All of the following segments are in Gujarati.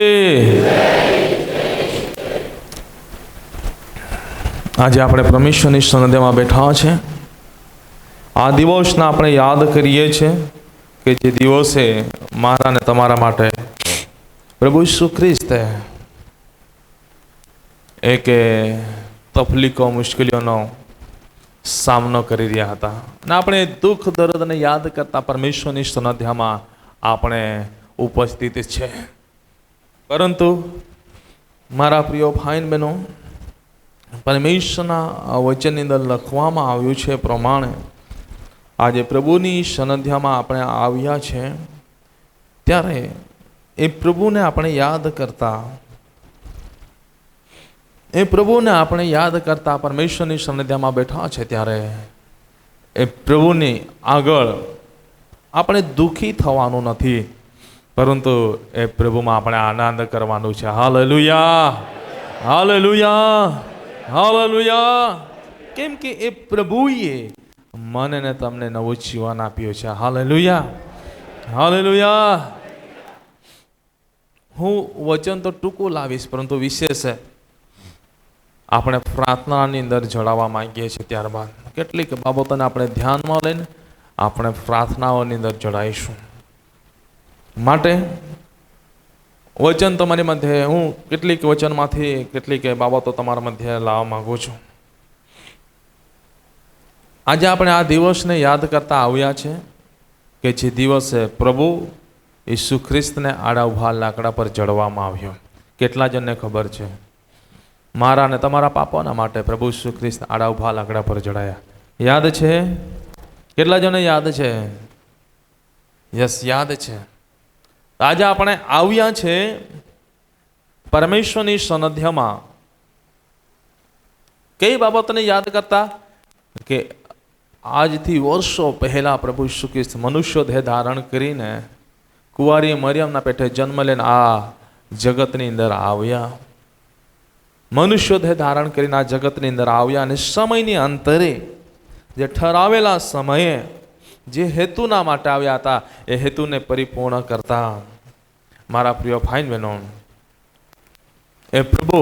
આજે આપણે પરમેશ્વરની સન્નિધિમાં બેઠા છે. આ દિવસને આપણે યાદ કરીએ છીએ કે જે દિવસે મારા ને તમારા માટે પ્રભુ ઈસુ ખ્રિસ્તે એક તકલીફો મુશ્કેલીઓનો સામનો કરી રહ્યા હતા અને આપણે દુઃખ દર્દને યાદ કરતા પરમેશ્વરની સન્નિધિમાં આપણે ઉપસ્થિત છે. પરંતુ મારા પ્રિય ભાઈ બહેનો, પરમેશ્વરના વચનની અંદર લખવામાં આવ્યું છે પ્રમાણે આજે પ્રભુની સન્નિધિમાં આપણે આવ્યા છે ત્યારે એ પ્રભુને આપણે યાદ કરતા પરમેશ્વરની સન્નિધિમાં બેઠા છે ત્યારે એ પ્રભુની આગળ આપણે દુઃખી થવાનું નથી, પરંતુ એ પ્રભુમાં આપણે આનંદ કરવાનું છે. Hallelujah, hallelujah, hallelujah. કેમ કે એ પ્રભુએ મને ને તમને નવું જીવન આપ્યું છે. Hallelujah, hallelujah. હું વચન તો ટૂંકું લાવીશ, પરંતુ વિશેષ આપણે પ્રાર્થનાની અંદર જોડાવા માંગીએ છીએ. ત્યારબાદ કેટલીક બાબતોને આપણે ધ્યાનમાં લઈને આપણે પ્રાર્થનાઓની અંદર જોડાઈશું. માટે વચન તમારી મધ્યે હું કેટલીક વચનમાંથી કેટલીક બાબતો તમારા મધ્યે લાવવા માંગુ છું. આજે આપણે આ દિવસને યાદ કરતા આવ્યા છે કે જે દિવસે પ્રભુ ઈસુ ખ્રિસ્તને આડા ઉભા લાકડા પર જડવામાં આવ્યો. કેટલા જણને ખબર છે? મારા અને તમારા પાપોના માટે પ્રભુ ઈસુ ખ્રિસ્ત આડા ઉભા લાકડા પર જડાયા. યાદ છે? કેટલા જણને યાદ છે? યસ, યાદ છે. આજે આપણે આવ્યા છે પરમેશ્વરની સન્નિધિમાં કઈ બાબતને યાદ કરતા કે આજથી વર્ષો પહેલા પ્રભુ ઈસુ ખ્રિસ્ત મનુષ્ય દેહ ધારણ કરીને કુંવારી મરિયમના પેટે જન્મ લઈને આ જગતની અંદર આવ્યા. મનુષ્ય દેહ ધારણ કરીને આ જગતની અંદર આવ્યા અને સમયની અંતરે જે ઠરાવેલા સમયે જે હેતુના માટે આવ્યા હતા એ હેતુને પરિપૂર્ણ કરતા મારા પ્રિય ભાઈ બહેનો, એ પ્રભુ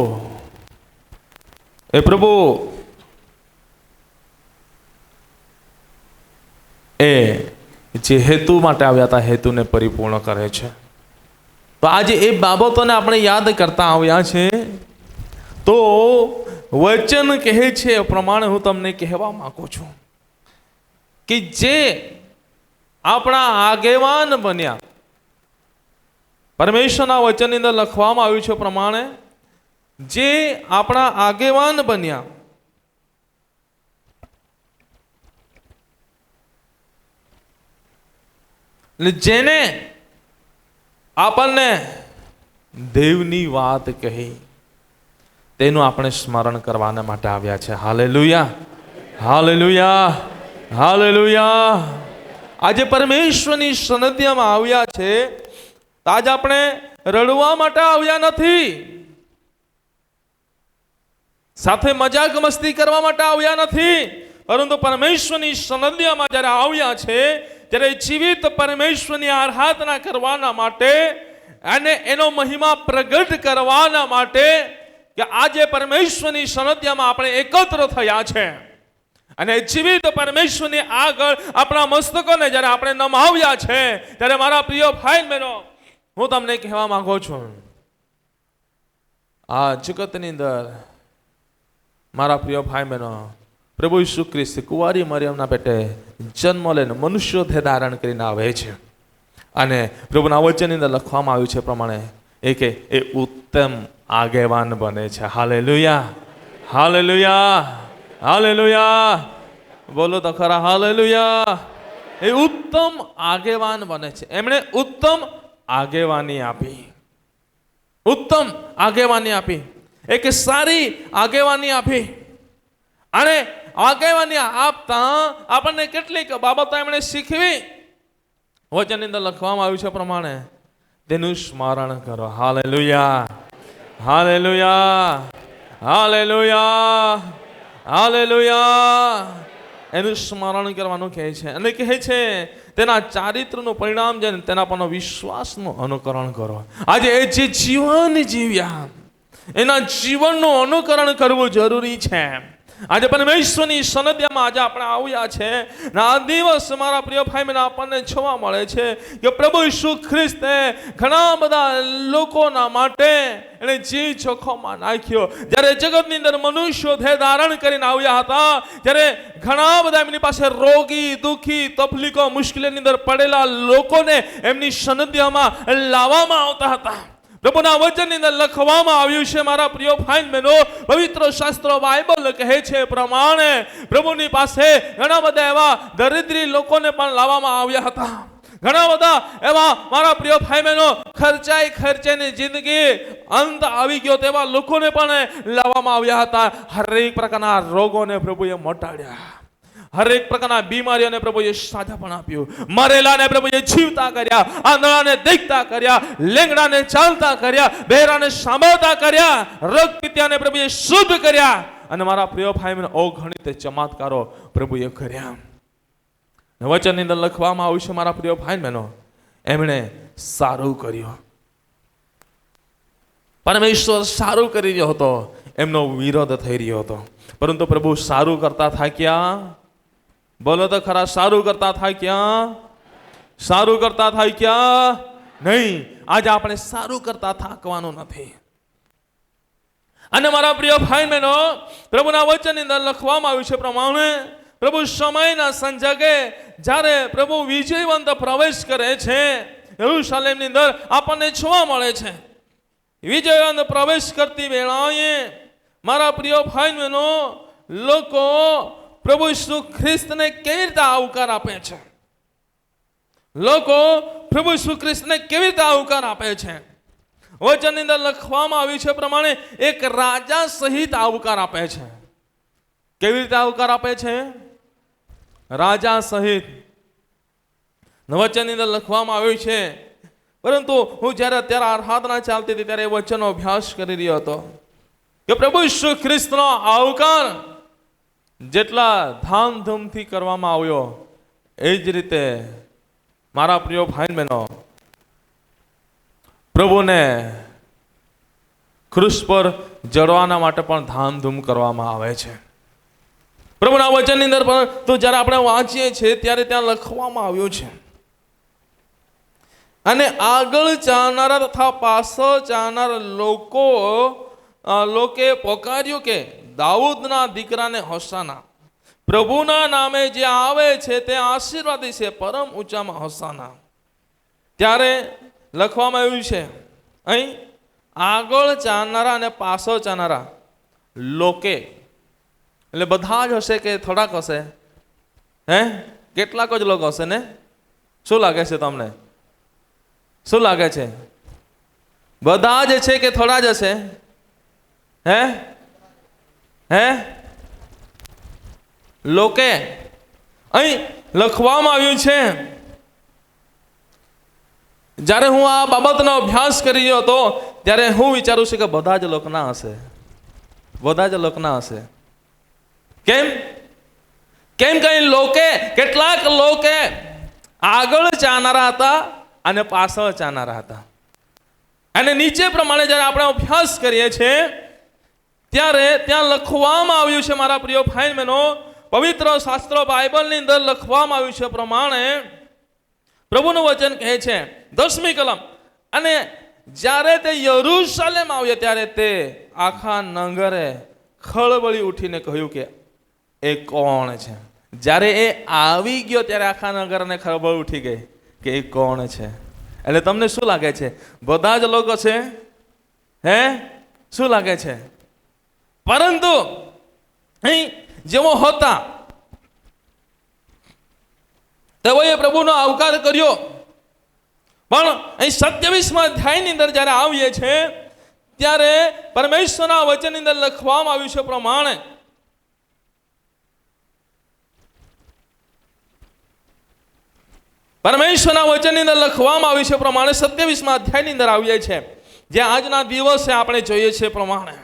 એ જે હેતુ માટે આવ્યા હતા હેતુને પરિપૂર્ણ કરે છે. તો આજે એ બાબતોને આપણે યાદ કરતા આવ્યા છે. તો વચન કહે છે એ પ્રમાણે હું તમને કહેવા માંગુ છું કે જે આપણા આગેવાન બન્યા, પરમેશ્વરના વચનની અંદર લખવામાં આવ્યું છે પ્રમાણે જે આપણા આગેવાન બન્યા, જેને આપણને દેવની વાત કહી, તેનું આપણે સ્મરણ કરવાના માટે આવ્યા છે. Hallelujah, hallelujah, hallelujah. આજે પરમેશ્વરની સન્નિધિમાં આવ્યા છે. આજે આપણે રડવા માટે આવ્યા નથી, સાથે મજાક મસ્તી કરવા માટે આવ્યા નથી, પરંતુ પરમેશ્વરની સન્નિધિમાં જ્યારે આવ્યા છે ત્યારે જીવિત પરમેશ્વરની આરાધના કરવાના માટે અને એનો મહિમા પ્રગટ કરવાના માટે કે આજે પરમેશ્વરની સન્નિધિમાં આપણે એકત્ર થયા છે અને જીવિત પરમેશ્વરની આગળ આપણા મસ્તકોને જ્યારે આપણે નમાવ્યા છે ત્યારે મારા પ્રિય ભાઈ બહેનો, હું તમને કહેવા માંગુ છું, આ જગતની અંદર મારા પ્રિય ભાઈ બહેનો, પ્રભુ ઈસુ ખ્રિસ્ત કુંવારી મરિયમના પેટે જન્મ લઈને મનુષ્ય દેહ ધારણ કરીને આવે છે અને પ્રભુના વચનની અંદર લખવામાં આવ્યું છે પ્રમાણે એ ઉત્તમ આગેવાન બને છે. Hallelujah, hallelujah, hallelujah. બોલો તો ખરા, હાલેલુયા. એ ઉત્તમ આગેવાન બને છે. એમણે ઉત્તમ આગેવાની આપી, ઉત્તમ આગેવાની આપી, એક સારી આગેવાની આપી. અને આગેવાની આપતા આપણને કેટલીક બાબતો એમણે શીખવી. વચનની અંદર લખવામાં આવ્યું છે પ્રમાણે તેનું સ્મરણ કરો. Hallelujah, hallelujah, hallelujah, hallelujah. એનું સ્મરણ કરવાનું કહે છે અને કહે છે તેના ચારિત્રનું પરિણામ છે ને તેના પરનો વિશ્વાસનું અનુકરણ કરો. આજે એ જે જીવન જીવ્યા એના જીવનનું અનુકરણ કરવું જરૂરી છે. આજે પરમેશ્વરની સન્નિધિમાં આજે આપણે આવ્યા છે ને આ દિવસ મારા પ્રિય ભાઈ બહેન આપણને જોવા મળે છે કે પ્રભુ ઈસુ ખ્રિસ્તે ઘણા બધા લોકોના માટે એને જીવ જોખમમાં નાખ્યો. જ્યારે જગતની અંદર મનુષ્યો દેહ ધારણ કરીને આવ્યા હતા ત્યારે ઘણા બધા એમની પાસે રોગી, દુઃખી, તકલીફો, મુશ્કેલીની અંદર પડેલા લોકોને એમની સન્નિધિમાં લાવવામાં આવતા હતા. પ્રભુના વચનની અંદર લખવામાં આવ્યું છે મારા પ્રિય ભાઈ બહેનો, પવિત્ર શાસ્ત્ર બાઇબલ કહે છે પ્રમાણે પ્રભુની પાસે ઘણા બધા એવા દરિદ્રી લોકોને પણ લાવવામાં આવ્યા હતા. ઘણા બધા એવા મારા પ્રિય ભાઈ બહેનો ખર્ચાની જિંદગી અંત આવી ગયો તેવા લોકોને પણ લાવવામાં આવ્યા હતા. હરેક પ્રકારના રોગોને પ્રભુએ મટાડ્યા. હરેક પ્રકારના બીમારીઓને પ્રભુએ સાજાપણ આપ્યું. મરેલાને પ્રભુએ જીવતા કર્યા, આંધળાને દેખતા કર્યા, લેંગડાને ચાલતા કર્યા, બહેરાને સાંભળતા કર્યા, રોગ પીત્યાને પ્રભુએ શુદ્ધ કર્યા. અને મારા પ્રિય ભાઈ બહેનો અગણિત ચમત્કારો પ્રભુએ કર્યા. વચનની અંદર લખવામાં આવ્યું છે મારા પ્રિય ભાઈ બહેનો, એમણે સારું કર્યું. પરમેશ્વર સારું કરી રહ્યો હતો, એમનો વિરોધ થઈ રહ્યો હતો, પરંતુ પ્રભુ સારું કરતા થાક્યા. બોલો તો ખરા, સારું કરતા થાક્યા? સારું કરતા થાક્યા નહીં. આજે આપણે સારું કરતા થાકવાનું નથી. અને મારા પ્રિય ભાઈ બહેનો, પ્રભુના વચનની અંદર લખવામાં આવ્યું છે પ્રમાણે પ્રભુ સમયના સંજોગે જ્યારે પ્રભુ વિજયવંત પ્રવેશ કરે છે યરુશલેમની અંદર આપણને જોવા મળે છે. વિજયવંત પ્રવેશ કરતી વેળાએ મારા પ્રિય ભાઈ બહેનો, લોકો પ્રભુ ઈસુ ખ્રિસ્તને કેવી રીતે આવકાર આપે છે? લોકો પ્રભુ ઈસુ ખ્રિસ્તને કેવી રીતે આવકાર આપે છે? વચનની અંદર લખવામાં આવ્યું છે પ્રમાણે એક રાજા સહિત આવકાર આપે છે. કેવી રીતે આવકાર આપે છે? રાજા સહિત. વચનની અંદર લખવામાં આવ્યું છે. પરંતુ હું જ્યારે અત્યારે આરાધના ચાલતી હતી ત્યારે એ વચનનો અભ્યાસ કરી રહ્યો હતો કે પ્રભુ ઈસુ ખ્રિસ્તનો આવકાર જેટલા ધામધૂમથી કરવામાં આવ્યો એ જ રીતે મારા પ્રિય ભાઈ બહેનો, પ્રભુને ક્રુસ પર જડવાના માટે પણ ધામધૂમ કરવામાં આવે છે. પ્રભુના વચનની અંદર પણ તો જ્યારે આપણે વાંચીએ છીએ ત્યારે ત્યાં લખવામાં આવ્યું છે, અને આગળ ચાલનારા તથા પાછળ ચાલનારા લોકે પોકાર્યું કે દાઉદના દીકરાને હોસાના. પ્રભુના નામે જે આવે છે તે આશીર્વાદી છે, પરમ ઊંચામાં હોસાના. ત્યારે લખવામાં આવ્યું છે અહીં આગળ ચાલનારા અને પાછળ ચાલનારા લોકે, એટલે બધા જ હશે કે થોડાક હશે? કેટલાક જ લોકો હશે ને? શું લાગે છે તમને? શું લાગે છે? બધા જ છે કે થોડા જ હશે? લોકે અહીં લખવામાં આવ્યું છે. જ્યારે હું આ બાબતનો અભ્યાસ કરી રહ્યો હતો ત્યારે હું વિચારું છું કે બધા જ લોકના હશે. બધા જ લોકના હશે. કેમ? કઈ લોકે, કેટલાક લોકે આગળ ચાલનારા હતા અને પાછળ ચાલનારા હતા. અને નીચે પ્રમાણે જ્યારે આપણે અભ્યાસ કરીએ છીએ ત્યારે ત્યાં લખવામાં આવ્યું છે મારા પ્રિય ભાઈ બહેનો, પવિત્ર શાસ્ત્ર બાઇબલની અંદર લખવામાં આવ્યું છે પ્રમાણે પ્રભુનું વચન કહે છે 10મી કલમ, અને જ્યારે તે યરુશલેમ આવ્યો ત્યારે તે આખા નગરે ખળબળી ઉઠીને કહ્યું કે એ કોણ છે? જ્યારે એ આવી ગયો ત્યારે આખા નગરને ખળબળ ઉઠી ગઈ કે એ કોણ છે. એટલે તમને શું લાગે છે? બધા જ લોકો છે? શું લાગે છે? પરંતુ અહીં જેવો હતા તેઓએ પ્રભુનો આવકાર કર્યો. પણ અહીં 27મા અધ્યાયની અંદર જ્યારે આવીએ છે ત્યારે પરમેશ્વરના વચનની અંદર લખવામાં આવ્યું છે પ્રમાણે પરમેશ્વરના વચનની અંદર લખવામાં આવ્યું છે પ્રમાણે 27મા અધ્યાયની અંદર આવીએ છે, જે આજના દિવસે આપણે જોઈએ છીએ પ્રમાણે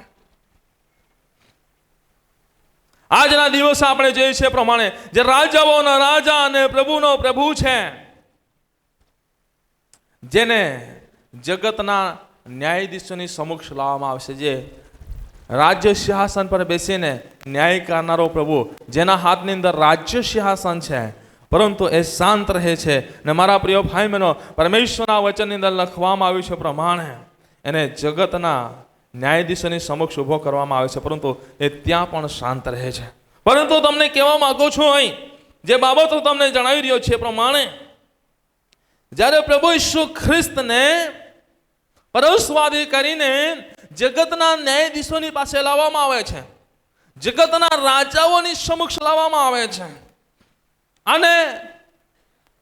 આજના દિવસે આપણે જોઈએ છીએ પ્રમાણે જે રાજાઓના રાજા અને પ્રભુનો પ્રભુ છે જેને જગતના ન્યાયાધીશોની સમક્ષ લાવવામાં આવશે, જે રાજ્ય સિંહાસન પર બેસીને ન્યાય કરનારો પ્રભુ, જેના હાથની અંદર રાજ્ય સિંહાસન છે, પરંતુ એ શાંત રહે છે. ને મારા પ્રિય ભાઈ બહેનો, પરમેશ્વરના વચનની અંદર લખવામાં આવ્યું છે પ્રમાણે એને જગતના ન્યાયાધીશોની સમક્ષ ઊભો કરવામાં આવે છે, પરંતુ એ ત્યાં પણ શાંત રહે છે. પરંતુ તમને કહેવા માંગુ છું, અહીં જે બાબતો તમને જણાવી રહ્યો છે પ્રમાણે, જ્યારે પ્રભુ ઈસુ ખ્રિસ્તને પરસ્વાદી કરીને જગતના ન્યાયાધીશોની પાસે લાવવામાં આવે છે, જગતના રાજાઓની સમક્ષ લાવવામાં આવે છે, અને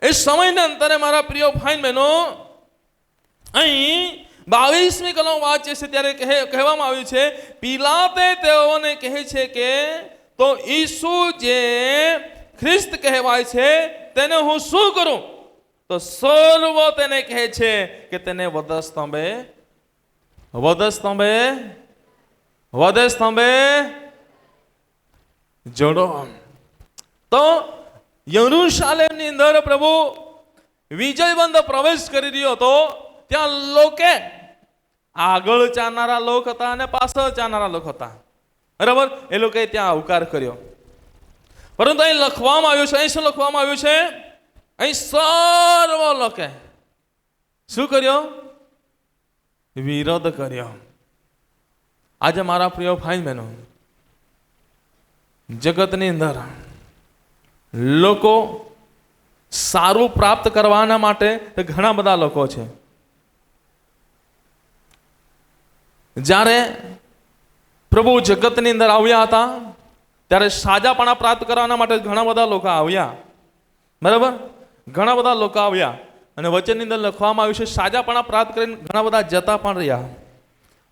એ સમયના અંતરે મારા પ્રિય ભાઈ બહેનો, અહીં 22મી કલમ વાંચે છે ત્યારે કહેવામાં આવ્યું છે, પિલાતે તેઓને કહે છે કે તો ઈસુ જે ખ્રિસ્ત કહેવાય છે તેને હું શું કરું? તો સર્વો તેને કહે છે કે તેને વધસ્તંભે જોડો. તો યરૂશાલેમની અંદર પ્રભુ વિજયવંત પ્રવેશ કરી રહ્યો હતો. ત્યાં લોકે આગળ ચાલનારા લોક હતા અને પાછળ ચાલનારા લોક હતા, બરાબર? એ લોકોએ ત્યાં આવકાર કર્યો. પરંતુ અહીં લખવામાં આવ્યું છે, અહીં શું લખવામાં આવ્યું છે? અહીં સર્વ લોકે શું કર્યો? વિરોધ કર્યો. આજે મારા પ્રિય ભાઈ બહેનો, જગતની અંદર લોકો સારું પ્રાપ્ત કરવાના માટે ઘણા બધા લોકો છે. જ્યારે પ્રભુ જગતની અંદર આવ્યા હતા ત્યારે સાજાપણા પ્રાપ્ત કરવાના માટે ઘણા બધા લોકો આવ્યા, બરાબર? ઘણા બધા લોકો આવ્યા, અને વચનની અંદર લખવામાં આવ્યું છે સાજાપણા પ્રાપ્ત કરીને ઘણા બધા જતા પણ રહ્યા.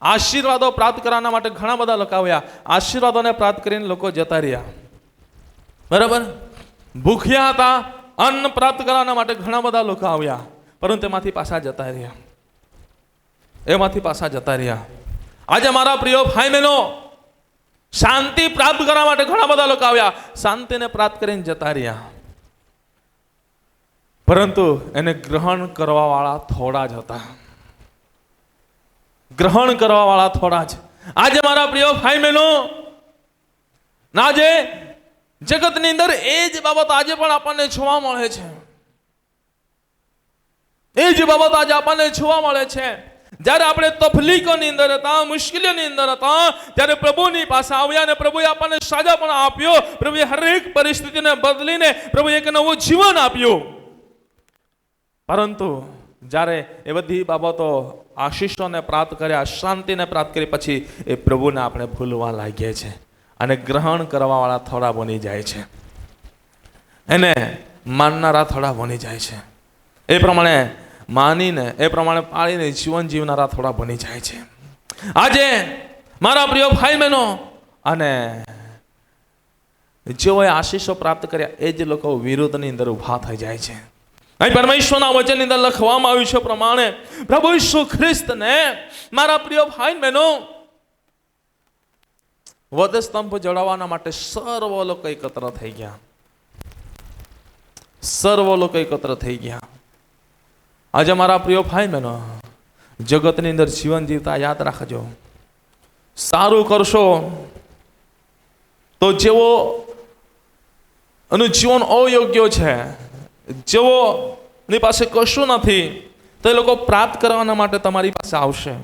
આશીર્વાદો પ્રાપ્ત કરવાના માટે ઘણા બધા લોકો આવ્યા, આશીર્વાદોને પ્રાપ્ત કરીને લોકો જતા રહ્યા, બરાબર? ભૂખ્યા હતા, અન્ન પ્રાપ્ત કરવાના માટે ઘણા બધા લોકો આવ્યા, પરંતુ એમાંથી પાછા જતા રહ્યા. આજે મારા પ્રિય ભાઈ બહેનો, શાંતિ પ્રાપ્ત કરવા માટે ઘણા બધા લોકો આવ્યા, શાંતિને પ્રાપ્ત કરીને જતા રહ્યા, પરંતુ એને ગ્રહણ કરવા વાળા થોડા જ હતા. ગ્રહણ કરવા વાળા થોડા જ. આજે મારા પ્રિય ભાઈ બહેનો, આજે જગતની અંદર એ જ બાબત આજે પણ આપણને જોવા મળે છે. એ જ બાબત આજે આપણને જોવા મળે છે. જ્યારે આપણે તકલીફોની અંદર હતા, મુશ્કેલીઓની અંદર હતા, ત્યારે પ્રભુની પાસે આવ્યા અને પ્રભુએ આપણને સાજાપણા આપ્યો. પ્રભુએ હરેક પરિસ્થિતિને બદલીને પ્રભુએ એક નવું જીવન આપ્યું. પરંતુ જ્યારે એ બધી બાબતો આશીષોને પ્રાપ્ત કર્યા, શાંતિને પ્રાપ્ત કરી, પછી એ પ્રભુને આપણે ભૂલવા લાગીએ છીએ અને ગ્રહણ કરવાવાળા થોડા બની જાય છે, એને માનનારા થોડા બની જાય છે. એ પ્રમાણે માનીને, એ પ્રમાણે પાળીને જીવન જીવનારા થોડા બની જાય છે. આજે મારા પ્રિય ભાઈ બહેનો, અને જેઓએ આશીષો પ્રાપ્ત કર્યા એ જ લોકો વિરોધની અંદર ઊભા થઈ જાય છે. અહીં પરમેશ્વરના વચનની અંદર લખવામાં આવ્યું છે પ્રમાણે પ્રભુ ઈસુ ખ્રિસ્તને મારા પ્રિય ભાઈ બહેનો વધસ્તંભ જડાવવાના માટે સર્વ લોકો એકત્ર થઈ ગયા. સર્વ લોકો એકત્ર થઈ ગયા. આજે મારા પ્રિય ભાઈ બહેનો, જગતની અંદર જીવન જીવતા યાદ રાખજો, સારું કરશો તો જેવો એનું જીવન અયોગ્ય છે, જેઓની પાસે કશું નથી, તો એ લોકો પ્રાપ્ત કરવાના માટે તમારી પાસે આવશે.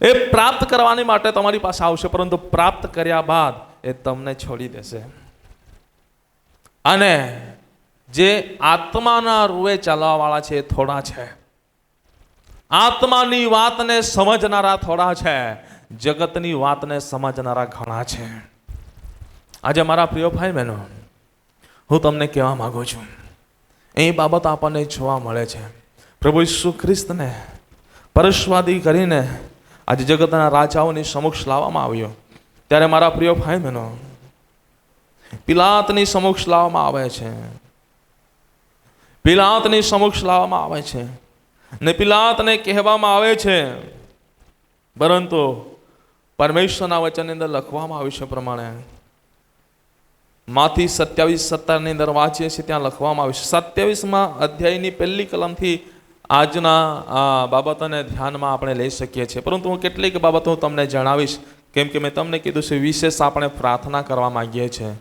એ પ્રાપ્ત કરવાની માટે તમારી પાસે આવશે, પરંતુ પ્રાપ્ત કર્યા બાદ એ તમને છોડી દેશે. અને જે આત્માના રૂએ ચાલવાવાળા છે એ થોડા છે. આત્માની વાતને સમજનારા થોડા છે, જગતની વાતને સમજનારા ઘણા છે. આજે મારા પ્રિય ભાઈ બહેનો, હું તમને કહેવા માંગુ છું, એ બાબત આપણને જોવા મળે છે. પ્રભુ ઈસુ ખ્રિસ્તને પરસ્વાદી કરીને આજે જગતના રાજાઓની સમક્ષ લાવવામાં આવ્યો. ત્યારે મારા પ્રિય ભાઈ બહેનો, પિલાતની સમક્ષ લાવવામાં આવે છે. પિલાતની સમક્ષ લાવવામાં આવે છે ને પિલાતને કહેવામાં આવે છે, પરંતુ પરમેશ્વરના વચનની અંદર લખવામાં આવ્યું છે પ્રમાણે માથી 27:17 ની અંદર વાંચીએ છીએ, ત્યાં લખવામાં આવ્યું છે. 27મા અધ્યાયની પહેલી કલમથી આજના આ બાબતોને ધ્યાનમાં આપણે લઈ શકીએ છીએ, પરંતુ હું કેટલીક બાબતો હું તમને જણાવીશ, કેમ કે મેં તમને કીધું છે વિશેષ આપણે પ્રાર્થના કરવા માંગીએ છીએ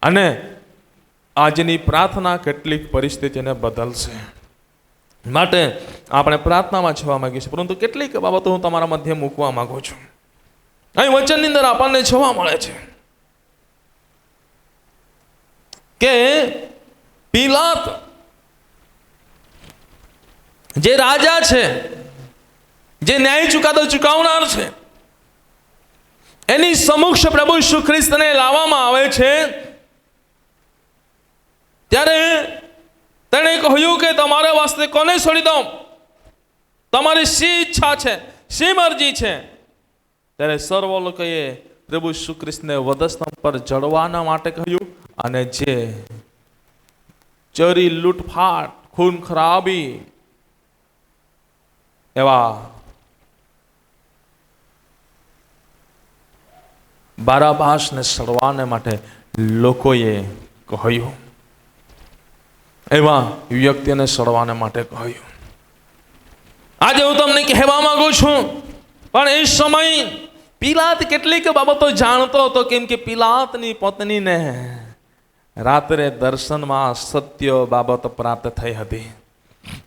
અને આજની પ્રાર્થના કેટલીક પરિસ્થિતિને બદલશે, માટે આપણે પ્રાર્થનામાં જવા માંગીએ છીએ, પરંતુ કેટલીક બાબતો હું તમારા મધ્ય મૂકવા માંગુ છું. અહીં વચનની અંદર આપણને જોવા મળે છે કે પિલાત જે રાજા છે, જે ન્યાય ચુકાદો ચુકાવનાર છે, એની સમક્ષ પ્રભુ ઈસુ ખ્રિસ્તને લાવવામાં આવે છે. ત્યારે તેણે કહ્યું કે તમારા વાસ્તે કોને છોડી દઉં, તમારી શી ઈચ્છા છે, શી મરજી છે. ત્યારે સર્વ લોકોએ પ્રભુ ઈસુ ખ્રિસ્તને વધસ્તંભ પર જડવાના માટે કહ્યું, અને જે ચોરી, લૂંટફાટ, ખૂન ખરાબી એવા બારાબાસને સડવાને માટે લોકોએ કહ્યું, એવા વ્યક્તિને સડવાને માટે કહ્યું. આજે હું તમને કહેવા માંગુ છું, પણ એ સમય પિલાત કેટલીક બાબતો જાણતો હતો, કેમ કે પિલાતની પત્નીને રાત્રે દર્શનમાં સત્ય બાબત પ્રાપ્ત થઈ હતી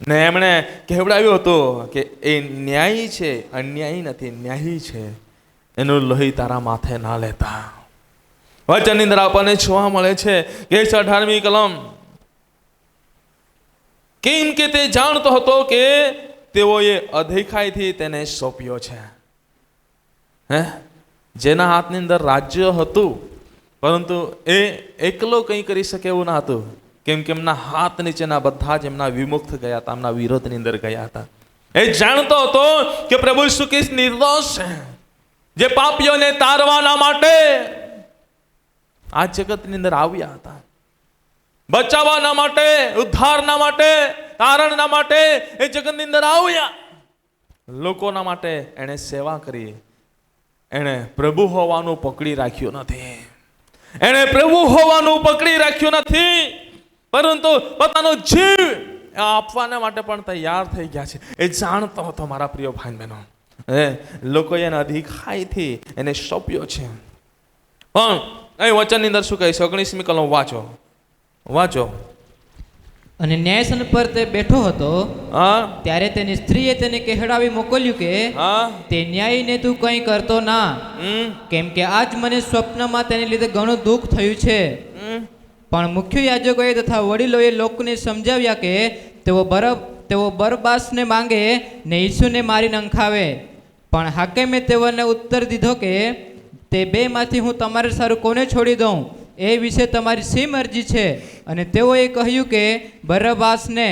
ને એમણે કહેવડાવ્યું હતું કે એ ન્યાયી છે, અન્યાયી નથી, ન્યાયી છે, એનું લોહી તારા માથે ના લેતા. વચનની અંદર આપણને જોવા મળે છે કે 18મી કલમ, કેમ કે તે જાણતો હતો કે તેઓએ અધેખાઈથી તેને સોંપ્યો છે. જેના હાથની અંદર રાજ્ય હતું, પરંતુ એ એકલો કંઈ કરી શકે એવું ના હતું, કેમ કે એમના હાથ નીચેના બધા જ એમના વિમુખ ગયા હતા, એમના વિરોધની અંદર ગયા હતા. એ જાણતો હતો કે પ્રભુ ઈસુ ખ્રિસ્ત નિર્દોષ છે, જે પાપીઓને તારવાના માટે આ જગતની અંદર આવ્યા હતા, બચાવવાના માટે, ઉદ્ધારના માટે, તારણના માટે એ જગતની અંદર આવ્યા. લોકોના માટે એણે સેવા કરી. એણે પ્રભુ હોવાનું પકડી રાખ્યું નથી, એણે પ્રભુ હોવાનું પકડી રાખ્યું નથી, પરંતુ પોતાનો જીવ આપવાના માટે પણ તૈયાર થઈ ગયા છે. એ જાણતો હતો મારા પ્રિય ભાઈ બહેનો, લોકોએ એના અધિકારથી એને સોંપ્યો છે. પણ એ વચનની અંદર શું કહે છે? 19મી કલમ વાંચો. અને ન્યાયસન પર તે બેઠો હતો, ત્યારે તેની સ્ત્રીએ તેને કહેવડાવી મોકલ્યું કે તે ન્યાયને તું કંઈ કરતો ના, કેમ કે આજ મને સ્વપ્નમાં તેને લીધે ઘણું દુઃખ થયું છે. પણ મુખ્ય યાજકોએ તથા વડીલોએ લોકોને સમજાવ્યા કે તેઓ બરબાસને માંગે ને ઈસુને મારી નંખાવે. પણ હાકેમે તેઓને ઉત્તર દીધો કે તે બેમાંથી હું તમારે સારું કોને છોડી દઉં, એ વિશે તમારી શી મરજી છે? અને તેઓએ કહ્યું કે બરબાસને.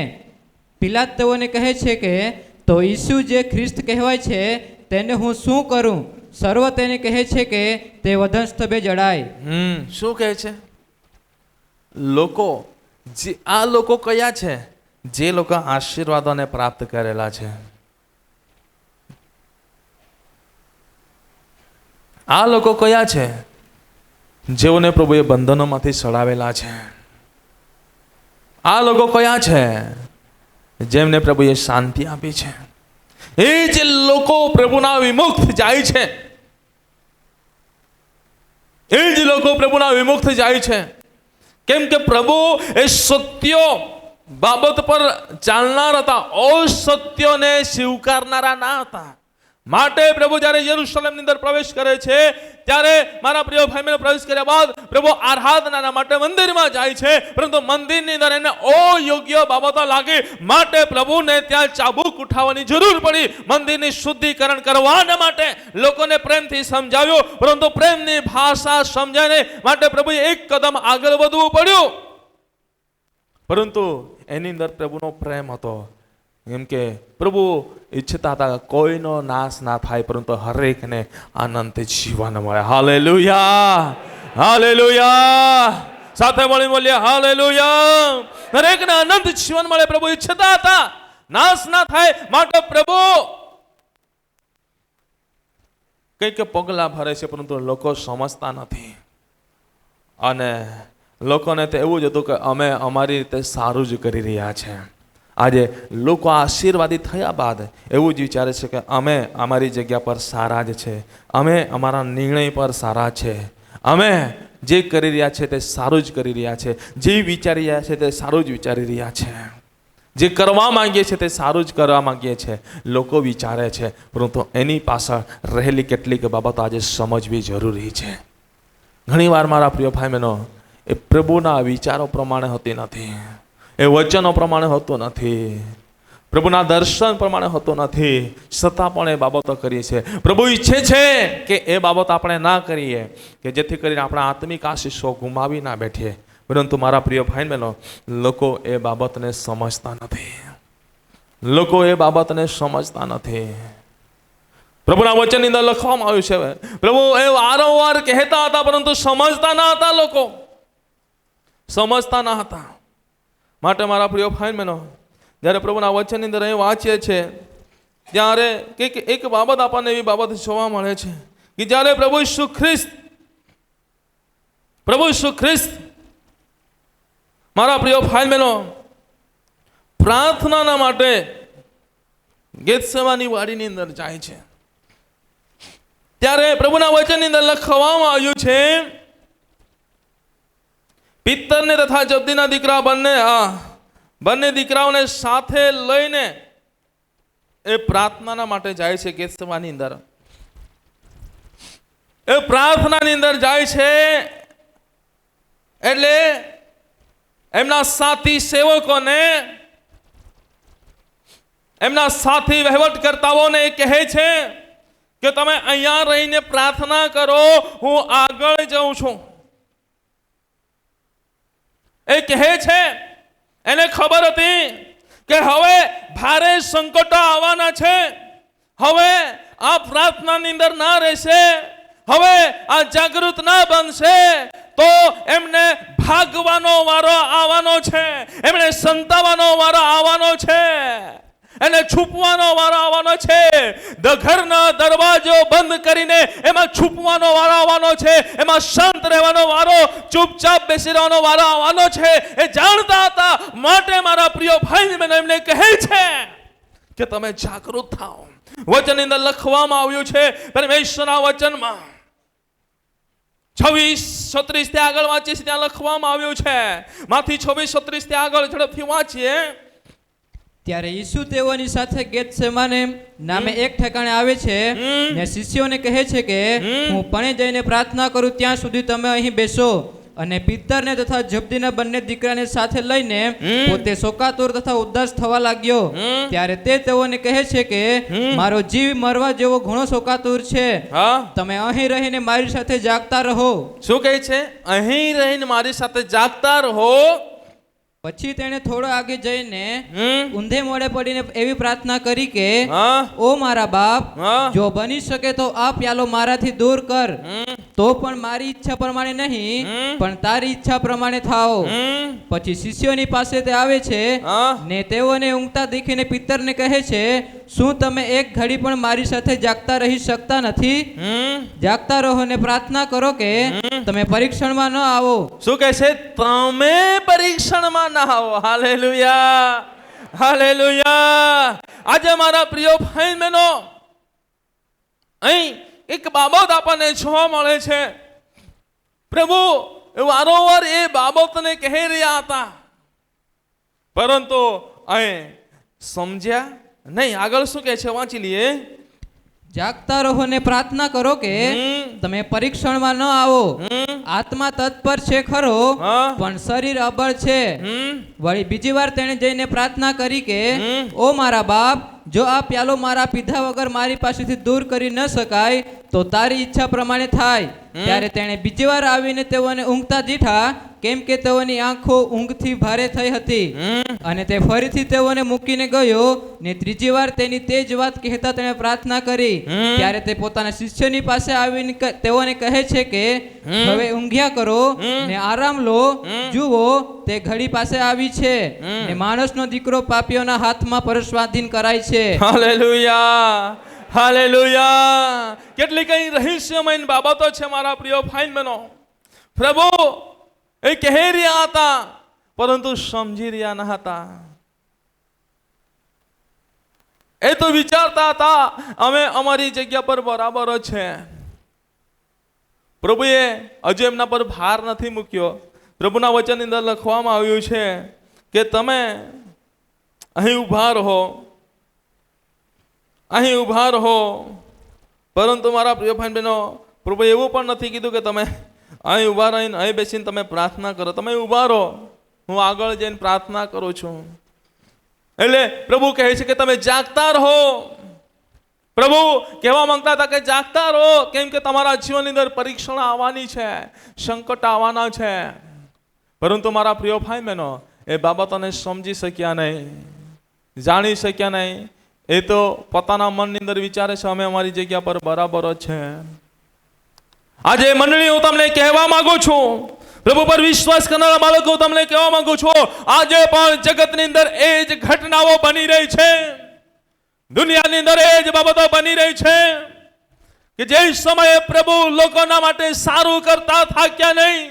પિલાત તેઓને કહે છે કે તો ઈસુ જે ખ્રિસ્ત કહેવાય છે તેને હું શું કરું? સર્વ તેને કહે છે કે તે વધસ્તંભે જડાય. શું કહે છે? આ લોકો કયા છે? જે લોકો આશીર્વાદોને પ્રાપ્ત કરેલા છે. આ લોકો કયા છે? જેઓને પ્રભુએ બંધનોમાંથી સડાવેલા છે. આ લોકો કયા છે? જેમને પ્રભુએ શાંતિ આપી છે. એ જે લોકો પ્રભુના વિમુખ જાય છે, એ જ લોકો પ્રભુના વિમુખ જાય છે. કેમ કે પ્રભુ એ સત્ય બાબત પર ચાલનાર હતા, અસત્યને સ્વીકારનારા ના હતા. માટે પ્રભુ જ્યારે યરુશલેમની અંદર પ્રવેશ કરે છે, ત્યારે મારા પ્રિય ભાઈઓને પ્રવેશ કર્યા બાદ પ્રભુ આરાધના માટે મંદિરમાં જાય છે, પરંતુ મંદિરની અંદર એને અયોગ્ય બાબતો લાગી, માટે પ્રભુને ત્યાં ચાબુક ઉઠાવવાની જરૂર પડી. મંદિરની શુદ્ધિકરણ કરવાના માટે લોકોને પ્રેમથી સમજાવ્યું, પરંતુ પ્રેમની ભાષા સમજાય નહીં, માટે પ્રભુએ એક કદમ આગળ વધવું પડ્યું. પરંતુ એની અંદર પ્રભુનો પ્રેમ હતો, એમ કે પ્રભુ ઈચ્છતા હતા કોઈનો નાશ ના થાય, પરંતુ હરેકને આનંદથી જીવન મળે. Hallelujah, hallelujah. સાથે મળી બોલીએ હાલેલુયા. હરેકને આનંદ જીવન મળે પ્રભુ ઈચ્છતા હતા, નાશ ના થાય, માટે પ્રભુ કંઈક પગલા ભરે છે, પરંતુ લોકો સમજતા નથી. અને લોકોને તો એવું જ હતું કે અમે અમારી રીતે સારું જ કરી રહ્યા છે, આજે લોકો આશીર્વાદી થયા બાદ એવું જ વિચારે છે કે અમે અમારી જગ્યા પર સારા જ છે, અમે અમારા નિર્ણય પર સારા છે, અમે જે કરી રહ્યા છે તે સારું જ કરી રહ્યા છે, જે વિચારી રહ્યા છે તે સારું જ વિચારી રહ્યા છે, જે કરવા માંગીએ છીએ તે સારું જ કરવા માંગીએ છીએ, લોકો વિચારે છે. પરંતુ એની પાછળ રહેલી કેટલીક બાબતો આજે સમજવી જરૂરી છે. ઘણીવાર મારા પ્રિય ભાઈ બહેનો, એ પ્રભુના વિચારો પ્રમાણે હોતી નથી, એ વચનો પ્રમાણે હોતું નથી, પ્રભુના દર્શન પ્રમાણે હોતું નથી, છતાં પણ એ બાબતો કરીએ છીએ. પ્રભુ ઈચ્છે છે કે એ બાબત આપણે ના કરીએ, કે જેથી કરીને આપણા આત્મિક આશીષો ગુમાવી ના બેઠીએ. પરંતુ મારા પ્રિય ભાઈ બહેનો, લોકો એ બાબતને સમજતા નથી, લોકો એ બાબતને સમજતા નથી. પ્રભુના વચનની અંદર લખવામાં આવ્યું છે, પ્રભુ એ વારંવાર કહેતા હતા પરંતુ સમજતા ના હતા, લોકો સમજતા ના હતા. માટે મારા પ્રિય ભાઈ બહેનો, જ્યારે પ્રભુના વચનની અંદર અહીં વાંચીએ છીએ ત્યારે એક બાબત આપણને એવી બાબત જોવા મળે છે કે જ્યારે પ્રભુ ઈસુ ખ્રિસ્ત મારા પ્રિય ભાઈ બહેનો પ્રાર્થનાના માટે ગેતસેમાની વાડીની અંદર જાય છે, ત્યારે પ્રભુના વચનની અંદર લખવામાં આવ્યું છે, પિત્તરને તથા જબ્દીના દીકરા બંને દીકરાઓને સાથે લઈને એ પ્રાર્થનાના માટે જાય છે. ગેતસેમાની અંદર એ પ્રાર્થનાની અંદર જાય છે એટલે એમના સાથી સેવકોને, એમના સાથી વહીવટકર્તાઓને કહે છે કે તમે અહીંયા રહીને પ્રાર્થના કરો, હું આગળ જાઉં છું. એ કહે છે, એને ખબર હતી કે હવે ભારે સંકટો આવવાના છે, હવે આ પ્રાર્થનાની અંદર ના રહેશે, હવે આ જાગૃત ના બનશે તો એમને ભાગવાનો વારો આવવાનો છે, એમને સંતાવાનો વારો આવવાનો છે, એને છુપવાનો વારો આવવાનો છે, ઘરના દરવાજો બંધ કરીને એમાં છુપવાનો વારો આવવાનો છે, એમાં શાંત રહેવાનો વારો, ચૂપચાપ બેસી રહેવાનો વારો આવવાનો છે. એ જાણતા હતા. માટે મારા પ્રિય ભાઈ બહેનો એમને કહે છે કે તમે જાગૃત થાઓ. વચનની અંદર લખવામાં આવ્યું છે, પરમેશ્વરના વચનમાં 26:36 થી આગળ વાંચીએ ત્યાં લખવામાં આવ્યું છે. માંથી 26:36 થી આગળ ઝડપથી વાંચીએ. ત્યારે ઈસુ તેઓની સાથે ગેતસેમાને નામે એક ઠેકાણે આવે છે ને શિષ્યોને કહે છે કે હું પણે જઈને પ્રાર્થના કરું ત્યાં સુધી તમે અહીં બેસો. અને પિત્તરને તથા જબ્દીના બંને દીકરાને સાથે લઈને પોતે શોકાતુર તથા ઉદાસ થવા લાગ્યો. ત્યારે તે તેઓને કહે છે કે મારો જીવ મરવા જેવો ઘણો શોકાતુર છે, તમે અહીં રહીને મારી સાથે જાગતા રહો. શું કહે છે? અહીં રહીને મારી સાથે જાગતા રહો. પછી તેણે થોડો આગે જઈને ઊંધે મોડે પડીને એવી પ્રાર્થના કરી કે ઓ મારા બાપ, જો બની શકે તો આ પ્યાલો મારાથી દૂર કર, તો પણ મારી ઈચ્છા પ્રમાણે નહીં પણ તારી ઈચ્છા પ્રમાણે થાઓ. પછી શિષ્યોની પાસે તે આવે છે ને તેઓને ઊંઘતા દેખીને પિત્તરને કહે છે, શું તમે એક ઘડી પણ મારી સાથે જાગતા રહી શકતા નથી? જાગતા રહો ને પ્રાર્થના કરો કે તમે પરીક્ષણમાં ન આવો. શું કહે છે? તમે પરીક્ષણમાં ના આવો. Hallelujah, hallelujah. આજે મારા પ્રિય ભાઈ બહેનો, અહીં એક બાબત આપણને જોવા મળે છે. પ્રભુ વારંવાર એ બાબતને કહી રહ્યા હતા, પરંતુ અહીં સમજ્યા નહીં. આગળ શું કહે છે? વાંચી લઈએ. જાગતા રહો ને પ્રાર્થના કરો કે તમે પરીક્ષણમાં ન આવો. આત્મા તત્પર છે ખરો, પણ શરીર અબળ છે. વળી બીજી વાર તેણે જઈને પ્રાર્થના કરી કે ઓ મારા બાપ, જો આ પ્યાલો મારા પીધા વગર મારી પાસેથી દૂર કરી ન શકાય તો તારી ઈચ્છા પ્રમાણે થાય. ત્યારે તેણે બીજી વાર આવીને તેઓને ઊંઘતા દીઠા, કેમ કે તેઓની આંખો ઊંઘથી ભારે થઈ હતી. અને તે ફરીથી તેઓને મૂકીને ગયો ને ત્રીજી વાર તેની તે જ વાત કહેતા તેણે પ્રાર્થના કરી. ત્યારે તે પોતાના શિષ્યની પાસે આવીને તેઓને કહે છે કે હવે ઊંઘ્યા કરો ને આરામ લો. જુઓ, તે ઘડી પાસે આવી છે ને માણસનો દીકરો પાપીઓના હાથમાં પરસ્વાધીન કરાય છે. Hallelujah, hallelujah. કેટલી કઈ રહસ્યમય બાબતો છે મારા પ્રિય ભાઈ બહેનો. પ્રભુ એ કહી રહ્યા હતા પરંતુ સમજી રહ્યા ન હતા. એ તો વિચારતા હતા અમે અમારી જગ્યા પર બરાબર જ છે. પ્રભુએ હજુ એમના પર ભાર નથી મૂક્યો. પ્રભુના વચનની અંદર લખવામાં આવ્યું છે કે તમે અહીં ઊભા રહો, અહીં ઊભા રહો. પરંતુ મારા પ્રિય ભાઈ બહેનો, પ્રભુએ એવું પણ નથી કીધું કે તમે અહીં ઊભા રહીને અહીં બેસીને તમે પ્રાર્થના કરો. તમે ઊભા રહો, હું આગળ જઈને પ્રાર્થના કરું છું. એટલે પ્રભુ કહે છે કે તમે જાગતા રહો. પ્રભુ કહેવા માંગતા હતા કે જાગતા રહો, કેમ કે તમારા જીવનની અંદર પરીક્ષણ આવવાની છે, સંકટ આવવાના છે. પરંતુ મારા પ્રિય ભાઈ બહેનો, એ બાબતોને સમજી શક્યા નહીં, જાણી શક્યા નહીં. એ તો પોતાના મનની અંદર વિચારે છે અમે અમારી જગ્યા પર બરાબર જ છે. આજે મંડળી, હું તમને કહેવા માંગુ છું, પ્રભુ પર વિશ્વાસ કરનારા બાળકો, તમને કહેવા માંગુ છું, આજે પણ જગતની અંદર એ જ ઘટનાઓ બની રહી છે, દુનિયાની અંદર એ જ બાબતો બની રહી છે કે જે સમયે પ્રભુ લોકોના માટે સારું કરતા થાક્યા નહીં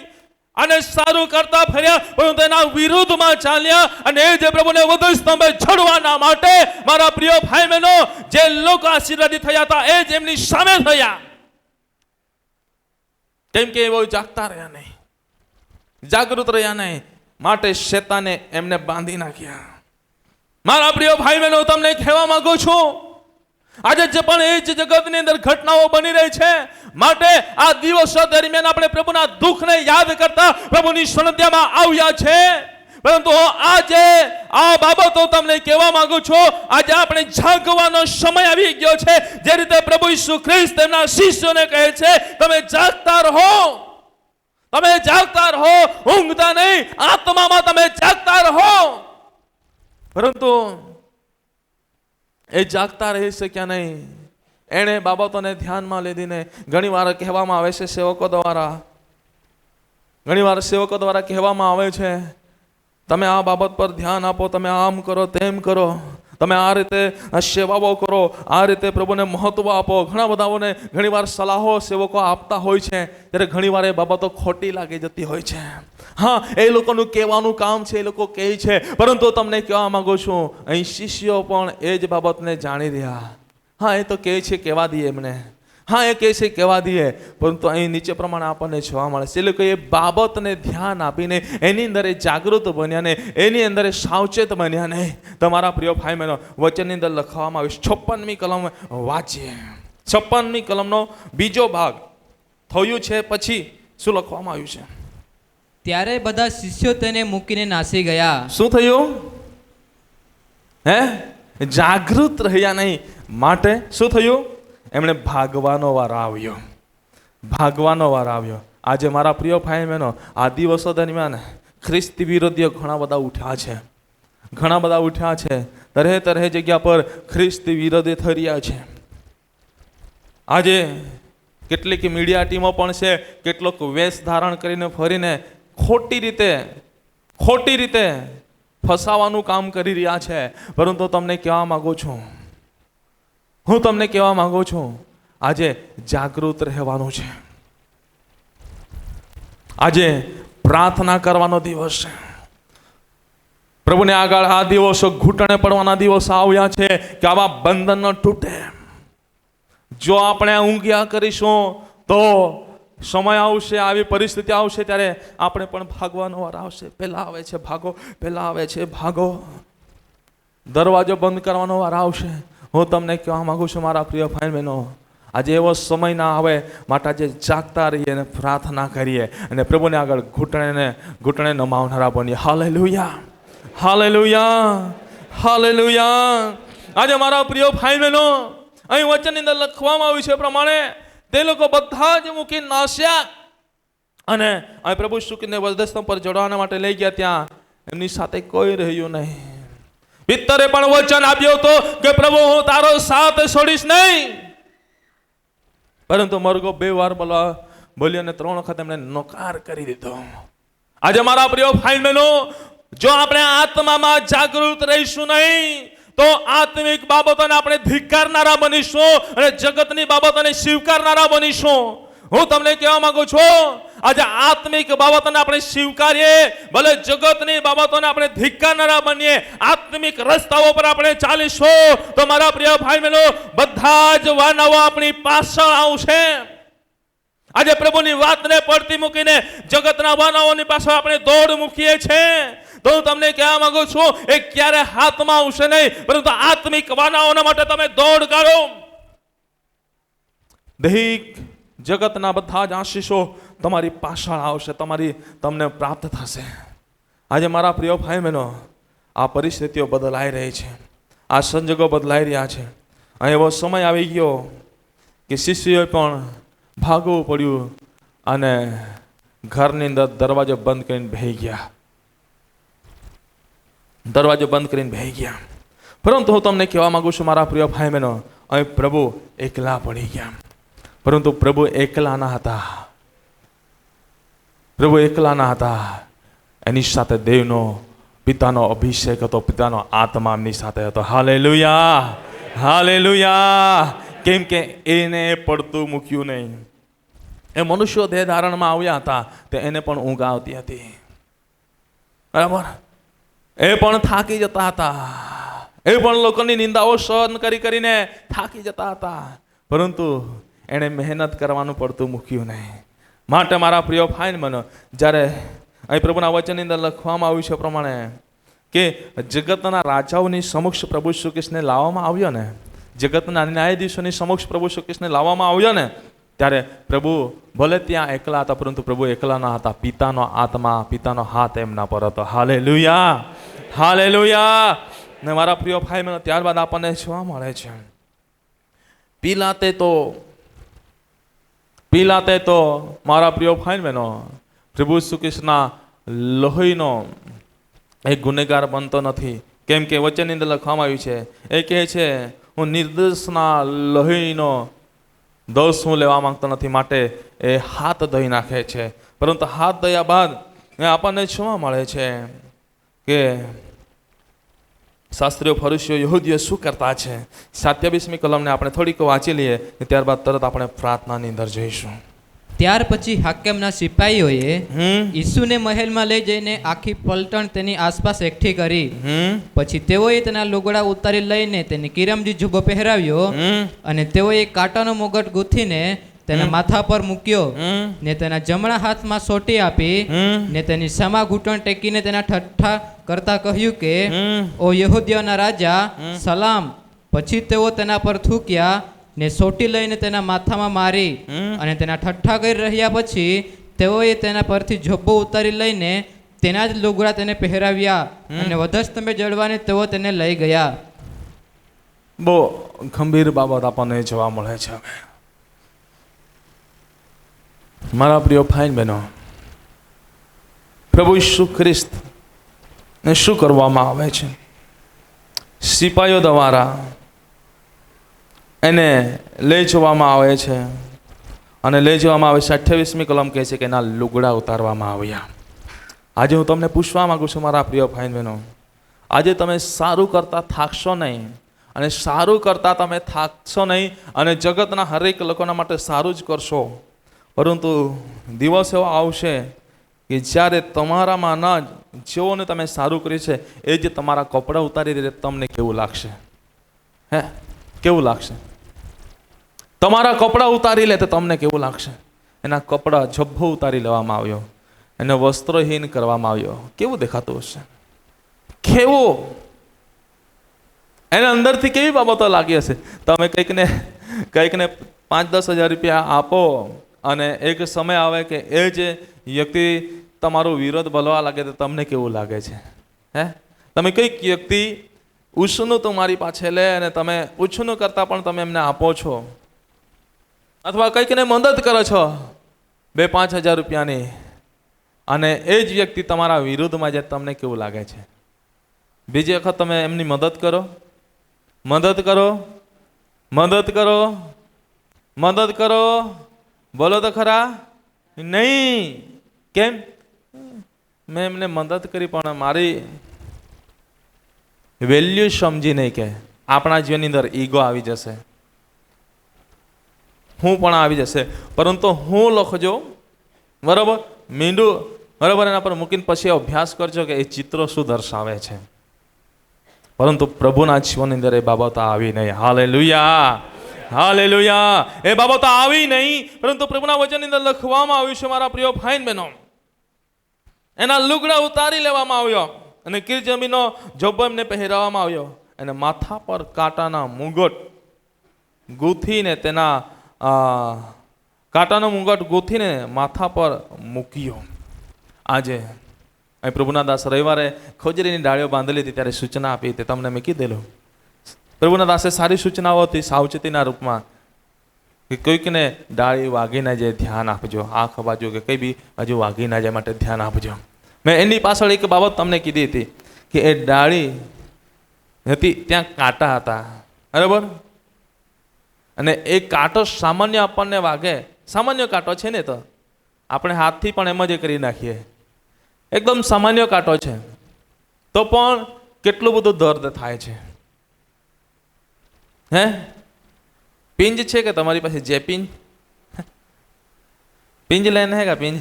અને સારું કરતા ફર્યા, પરંતુ તેના વિરુદ્ધમાં ચાલ્યા અને એ જે પ્રભુને વધુ સ્તંભે ચડવાના માટે મારા પ્રિય ભાઈ બહેનો, જે લોકો આશીર્વાદિત થયા હતા એ જ એમની સામે થયા. કેમ કે એવો જાગતા રહ્યા નહીં, જાગૃત રહ્યા નહીં, માટે શેતાને એમને બાંધી નાખ્યા. મારા પ્રિય ભાઈ બહેનો, તમને કહેવા માંગુ છું, આજે જે પણ એ જ જગતની અંદર ઘટનાઓ બની રહી છે, માટે આ દિવસો દરમિયાન આપણે પ્રભુના દુઃખને યાદ કરતા પ્રભુની સન્નિધિમાં આવ્યા છે. પરંતુ આજે આ બાબતો તમને કહેવા માંગુ છું, આજે આપણે જાગવાનો સમય આવી ગયો છે. જે રીતે પ્રભુ ઈસુ ખ્રિસ્ત તેમના શિષ્યોને કહે છે, તમે જાગતા રહો, તમે જાગતા રહો, ઊંઘતા નહીં, આત્મામાં તમે જાગતા રહો. પરંતુ એ જાગતા રહી શક્યા નહીં. એણે બાબતોને ધ્યાનમાં લીધીને ઘણી વાર કહેવામાં આવે છે સેવકો દ્વારા, ઘણી વાર સેવકો દ્વારા કહેવામાં આવે છે, તમે આ બાબત પર ધ્યાન આપો, તમે આમ કરો, તેમ કરો, તમે આ રીતે સેવાઓ કરો, આ રીતે પ્રભુને મહત્વ આપો. ઘણા બધાઓને ઘણી વાર સલાહો સેવકો આપતા હોય છે, ત્યારે ઘણી વાર એ બાબતો ખોટી લાગી જતી હોય છે. હા, એ લોકોનું કહેવાનું કામ છે, એ લોકો કહે છે, પરંતુ તમને કહેવા માંગુ છું, અહીં શિષ્યો પણ એ જ બાબતને જાણી રહ્યા. હા, એ તો કહે છે કહેવા દઈએ એમને, હા એ કહે છે કહેવા દઈએ, પરંતુ અહીં નીચે પ્રમાણે આપણને જોવા મળે છે એ લોકો એ બાબતને ધ્યાન આપીને એની અંદર એ જાગૃત બન્યા ને એની અંદર એ સાવચેત બન્યા ને. તમારા પ્રિય ભાઈ બહેનો, વચનની અંદર લખવામાં આવ્યું, 56મી કલમ વાંચીએ. 56મી કલમનો બીજો ભાગ થયું છે, પછી શું લખવામાં આવ્યું છે? ત્યારે બધા શિષ્યો તેને મૂકીને નાસી ગયા. શું થયું? હે, જાગૃત રહ્યા નહીં, માટે શું થયું? એમણે ભાગવાનો વાર આવ્યો, ભાગવાનો વાર આવ્યો. આજે મારા પ્રિય ભાઈ બહેનો, આ દિવસો દરમિયાન ખ્રિસ્તી વિરોધીઓ ઘણા બધા ઉઠ્યા છે, ઘણા બધા ઉઠ્યા છે. તરહે તરહે જગ્યા પર ખ્રિસ્તી વિરોધી થઈ રહ્યા છે. આજે કેટલીક મીડિયા ટીમો પણ છે, કેટલોક વેશ ધારણ કરીને ફરીને ખોટી રીતે ફસાવાનું કામ કરી રહ્યા છે. પરંતુ તમને કહેવા માંગુ છું, હું તમને કહેવા માંગુ છું, આજે જાગૃત રહેવાનું છે. આજે પ્રાર્થના કરવાનો દિવસ છે. પ્રભુને આગળ આ દિવસો ઘૂંટણે પડવાના દિવસો આવ્યા છે કે આવા બંધન ન તૂટે. જો આપણે ઊંઘ્યા કરીશું તો સમય આવશે, આવી પરિસ્થિતિ આવશે, ત્યારે આપણે પણ ભાગવાનો વાર આવશે. પહેલા આવે છે ભાગો, પહેલા આવે છે ભાગો. દરવાજો બંધ કરવાનો વાર આવશે. હું તમને કહેવા માંગુ છું મારા પ્રિય ભાઈ બહેનો, આજે એવો સમય ના આવે, માટે આજે જાગતા રહીએ અને પ્રાર્થના કરીએ અને પ્રભુને આગળ ઘૂંટણે નમાવનારા બનીએ. Hallelujah, hallelujah, hallelujah. આજે મારા પ્રિય ભાઈ બહેનો, અહીં વચનની અંદર લખવામાં આવ્યું છે પ્રમાણે તે લોકો બધા જ મૂકી નાસ્યા અને અહીં પ્રભુ શુકને વરદસ્તંભ પર ચડવાના માટે લઈ ગયા. ત્યાં એમની સાથે કોઈ રહ્યું નહીં. પિત્તરે પણ વચન આપ્યો હતો કે પ્રભુ હું તારો સાથ છોડીશ નહીં, પરંતુ મરઘો 2 વાર બોલ્યો અને 3 વખત એમણે નકાર કરી દીધો. આજે મારા પ્રિય ભાઈ બહેનો, જો આપણે આત્મામાં જાગૃત રહીશું નહીં તો આત્મિક બાબતોને આપણે ધિક્કારનારા બનીશું અને જગતની બાબતોને સ્વીકારનારા બનીશું. હું તમને કહેવા માંગુ છું, આજે આત્મિક બાબતોને આપણે સ્વીકારીએ, ભલે જગતની બાબતોને આપણે ધિક્કારનારા બનીએ, આત્મિક રસ્તાઓ પર આપણે ચાલીશું તો મારા પ્રિય ભાઈ બહેનો બધા જ વાનાઓ આપણી પાછળ આવશે. આજે પ્રભુની વાતને પડતી મૂકીને જગતના વાનાઓની પાછળ આપણે દોડ મૂકીએ છીએ. તો હું તમને કહેવા માંગુ છું, એ ક્યારે હાથમાં આવશે નહીં, પરંતુ આત્મિક વાનાઓના માટે તમે દોડ કાઢો. દૈહિક જગતના બધા જ આશીષો તમારી પાછળ આવશે, તમને પ્રાપ્ત થશે. આજે મારા પ્રિય ભાઈ બહેનો આ પરિસ્થિતિઓ બદલાઈ રહી છે, આ સંજોગો બદલાઈ રહ્યા છે. અહીં એવો સમય આવી ગયો કે શિષ્યોએ પણ ભાગવું પડ્યું અને ઘરની અંદર દરવાજો બંધ કરીને બેસી ગયા. દરવાજો બંધ કરીને બેસી ગયા. પરંતુ હું તમને કહેવા માંગુ છું મારા પ્રિય ભાઈ બહેનો, અહીં પ્રભુ એકલા પડી ગયા. પરંતુ પ્રભુ એકલા ના હતા. પ્રભુ એકલા ના હતા. એની સાથે દેવનો પિતાનો અભિષેક હતો, પિતાનો આત્મા એમની સાથે હતો. Hallelujah, hallelujah. કેમ કે એને પડતું મૂક્યું નહીં. એ મનુષ્યો દેહ ધારણમાં આવ્યા હતા, તો એને પણ ઊંઘ આવતી હતી. બરાબર, એ પણ થાકી જતા હતા. એ પણ લોકોની નિંદાઓ સહન કરીને થાકી જતા હતા. પરંતુ એણે મહેનત કરવાનું પડતું મૂક્યું નહીં. માટે મારા પ્રિય ભાઈ બહેનો, જ્યારે અહીં પ્રભુના વચનની અંદર લખવામાં આવ્યું છે પ્રમાણે કે જગતના રાજાઓની સમક્ષ પ્રભુ શ્રી કૃષ્ણને લાવવામાં આવ્યો ને, જગતના ન્યાયાધીશોની સમક્ષ પ્રભુ શ્રી કૃષ્ણને લાવવામાં આવ્યો ને, ત્યારે પ્રભુ ભલે ત્યાં એકલા હતા, પરંતુ પ્રભુ એકલા ન હતા. પિતાનો આત્મા, પિતાનો હાથ એમના પર હતો. Hallelujah, hallelujah. ને મારા પ્રિય ભાઈ બહેનો, ત્યારબાદ આપણને જોવા મળે છે પિલાતે તો મારા પ્રિય ભાઈ બહેનો પ્રભુ શ્રી કૃષ્ણના લોહીનો એક ગુનેગાર બનતો નથી. કેમ કે વચનની અંદર લખવામાં આવ્યું છે, એ કહે છે હું નિર્દોષના લોહીનો દોષ હું લેવા માંગતો નથી, માટે એ હાથ ધોઈ નાખે છે. પરંતુ હાથ ધોયા બાદ આપણને જોવા મળે છે કે શાસ્ત્રીઓ, ફરીસીઓ, યહૂદીઓ શું કરતા છે. 27મી કલમને આપણે થોડીક વાંચી લઈએ, ત્યારબાદ તરત આપણે પ્રાર્થનાની અંદર જઈશું. ત્યાર પછી હાકેમના સિપાહીઓએ ઈસુને મહેલમાં લઈ જઈને આખી પલટણ તેની આસપાસ એકઠી કરી. પછી તેઓએ તેના લુગડા ઉતારી લઈને તેને કિરમજી જુબો પહેરાવ્યો અને તેઓએ કાંટાનો મુગટ ગૂંથીને તેના માથા પર મૂક્યો ને તેના જમણા હાથમાં સોટી આપી ને તેની સમા ઘૂંટણ ટેકીને તેના ઠઠ્ઠા કરતા કહ્યું કે ઓ યહૂદીઓના રાજા, સલામ. પછી તેઓ તેના પર થૂક્યા ને સોટી લઈને તેના માથામાં મારી અને તેના ઠઠ્ઠા કરી રહ્યા. પછી તેઓએ તેના પરથી ઝબ્બો ઉતારી લઈને તેના જ લુગડા તેને પહેરાવ્યા અને વધસ્તંભે જડવાને તેઓ તેને લઈ ગયા. બહુ ગંભીર બાબત આપણને જોવા મળે છે. મારા પ્રિય ભાઈ બહેનો, પ્રભુ ઈસુ ખ્રિસ્ત ને શું કરવામાં આવે છે? સિપાહીઓ દ્વારા એને લઈ જવામાં આવે છે અને લઈ જવામાં આવે છે. 28મી કલમ કહે છે કે એના લુગડા ઉતારવામાં આવ્યા. આજે હું તમને પૂછવા માંગુ છું મારા પ્રિય ભાઈ બહેનો, આજે તમે સારું કરતા થાકશો નહીં અને સારું કરતા તમે થાકશો નહીં અને જગતના હરેક લોકોના માટે સારું જ કરશો. પરંતુ દિવસ એવો આવશે કે જ્યારે તમારામાં ન જેઓને તમે સારું કર્યું છે એ જે તમારા કપડાં ઉતારી દે, તમને કેવું લાગશે? કેવું લાગશે? તમારા કપડાં ઉતારી લે તો તમને કેવું લાગશે? એના કપડાં ઝભ્ભો ઉતારી લેવામાં આવ્યો, એને વસ્ત્રહીન કરવામાં આવ્યો, કેવું દેખાતું હશે? કેવું એને અંદરથી કેવી બાબતો લાગી હશે? તમે કંઈકને 5-10 હજાર રૂપિયા આપો અને એક સમય આવે કે એ જે વ્યક્તિ તમારો વિરોધ બોલવા લાગે તો તમને કેવું લાગે છે? તમે કઈક વ્યક્તિ ઉછનું તમારી પાછળ લે અને તમે ઉછનું કરતા પણ તમે એમને આપો છો, અથવા કંઈકને મદદ કરો છો 2-5 હજાર રૂપિયાની, અને એ જ વ્યક્તિ તમારા વિરુદ્ધમાં જાય, તમને કેવું લાગે છે? બીજી વખત તમે એમની મદદ કરો, બોલો તો ખરા? નહીં. કેમ? મેં એમને મદદ કરી પણ મારી વેલ્યુ સમજી નહીં. કે આપણા જીવનની અંદર ઈગો આવી જશે, હું પણ આવી જશે. પરંતુ હું લખજો બરાબર, મીંડું બરાબર એના પર મૂકીને પછી અભ્યાસ કરજો કે એ ચિત્રો શું દર્શાવે છે. પરંતુ પ્રભુના જીવનની અંદર એ બાબતો આવી નહીં. Hallelujah, hallelujah. એ બાબતો આવી નહીં, પરંતુ પ્રભુના વચનની અંદર લખવામાં આવ્યું છે મારા પ્રિય ભાઈ બહેનો, એના લુગડા ઉતારી લેવામાં આવ્યો અને કિરજમીનો જોબો એમને પહેરાવવામાં આવ્યો અને માથા પર કાંટાના મુગટ ગૂંથીને તેના કાંટાનો મુગટ ગૂંથીને માથા પર મૂક્યો. આજે અહીં પ્રભુના દાસ રવિવારે ખોજરીની ડાળીઓ બાંધેલી હતી ત્યારે સૂચના આપી હતી, તમને મેં કીધેલું. પ્રભુના દાસે સારી સૂચનાઓ હતી સાવચેતીના રૂપમાં કે કોઈકને ડાળી વાગી ના જાય ધ્યાન આપજો, આંખ બાજુ કે કઈ બી બાજુ વાગી ના જાય માટે ધ્યાન આપજો. મેં એની પાછળ એક બાબત તમને કીધી હતી કે એ ડાળી હતી ત્યાં કાંટા હતા, બરાબર, અને એ કાંટો સામાન્ય આપણને વાગે, સામાન્ય કાંટો છે ને, તો આપણે હાથથી પણ એમ જ કરી નાખીએ, એકદમ સામાન્ય કાંટો છે, તો પણ કેટલું બધું દર્દ થાય છે. હે, પિંજ છે કે તમારી પાસે? જે પિંજ, પિંજ લઈને હે કે પિંજ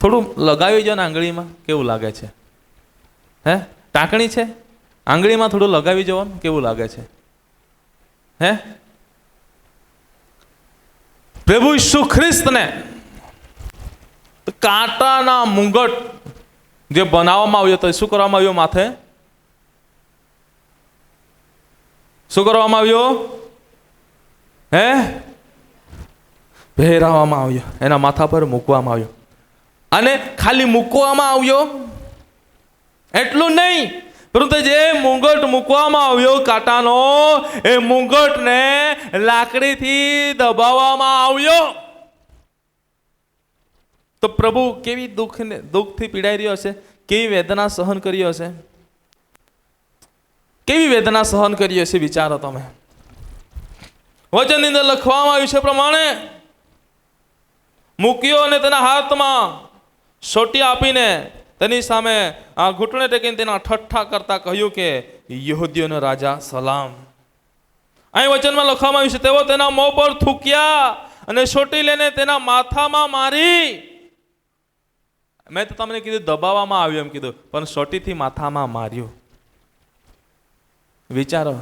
થોડું લગાવી જો ને આંગળીમાં, કેવું લાગે છે? હે, ટાંકણી છે, આંગળીમાં થોડું લગાવી જવો ને, કેવું લાગે છે? હે, પ્રભુ ઈસુ ખ્રિસ્તને કાંટાના મુગટ જે બનાવવામાં આવ્યો તો શું કરવામાં આવ્યો? માથે શું કરવામાં આવ્યો? હે, પહેરાવવામાં આવ્યો, એના માથા પર મૂકવામાં આવ્યો. અને ખાલી મૂકવામાં આવ્યો એટલું નહીં, પરંતુ જે મુંગટ મૂકવામાં આવ્યો કાંટાનો, એ મુંગટને લાકડીથી દબાવવામાં આવ્યો. તો પ્રભુ કેવી દુઃખથી પીડાઈ રહ્યો હશે, કેવી વેદના સહન કરી હશે, કેવી વેદના સહન કરી હશે, વિચારો તમે. વચનની અંદર લખવામાં આવ્યું છે પ્રમાણે મૂક્યો અને તેના હાથમાં સોટી આપીને તેની સામે આ ઘૂંટણે ટેકીને તેના ઠઠ્ઠા કરતા કહ્યું કે યહૂદીઓનો રાજા સલામ. અહીં વચનમાં લખવામાં આવ્યું છે તેઓ તેના મોં પર થૂક્યા અને સોટી લઈને તેના માથામાં મારી. મેં તો તમને કીધું દબાવવામાં આવ્યું એમ કીધું, પણ સોટીથી માથામાં માર્યું. વિચારો,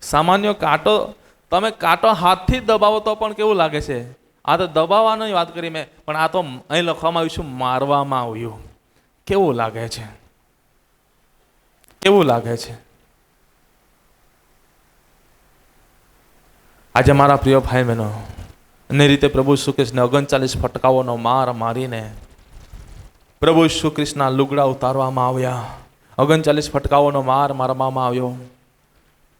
સામાન્ય કાંટો, તમે કાંટો હાથથી દબાવો તો પણ કેવું લાગે છે? આ તો દબાવવાની વાત કરી મેં, પણ આ તો અહીં લખવામાં આવ્યું છે મારવામાં આવ્યું. કેવું લાગે છે? કેવું લાગે છે? આજે મારા પ્રિય ભાઈ બહેનો, એ રીતે પ્રભુ ઈસુ ખ્રિસ્તને 39 ફટકાઓનો માર મારીને પ્રભુ ઈસુ ખ્રિસ્તના લુગડા ઉતારવામાં આવ્યા. 39 ફટકાઓનો માર મારવામાં આવ્યો.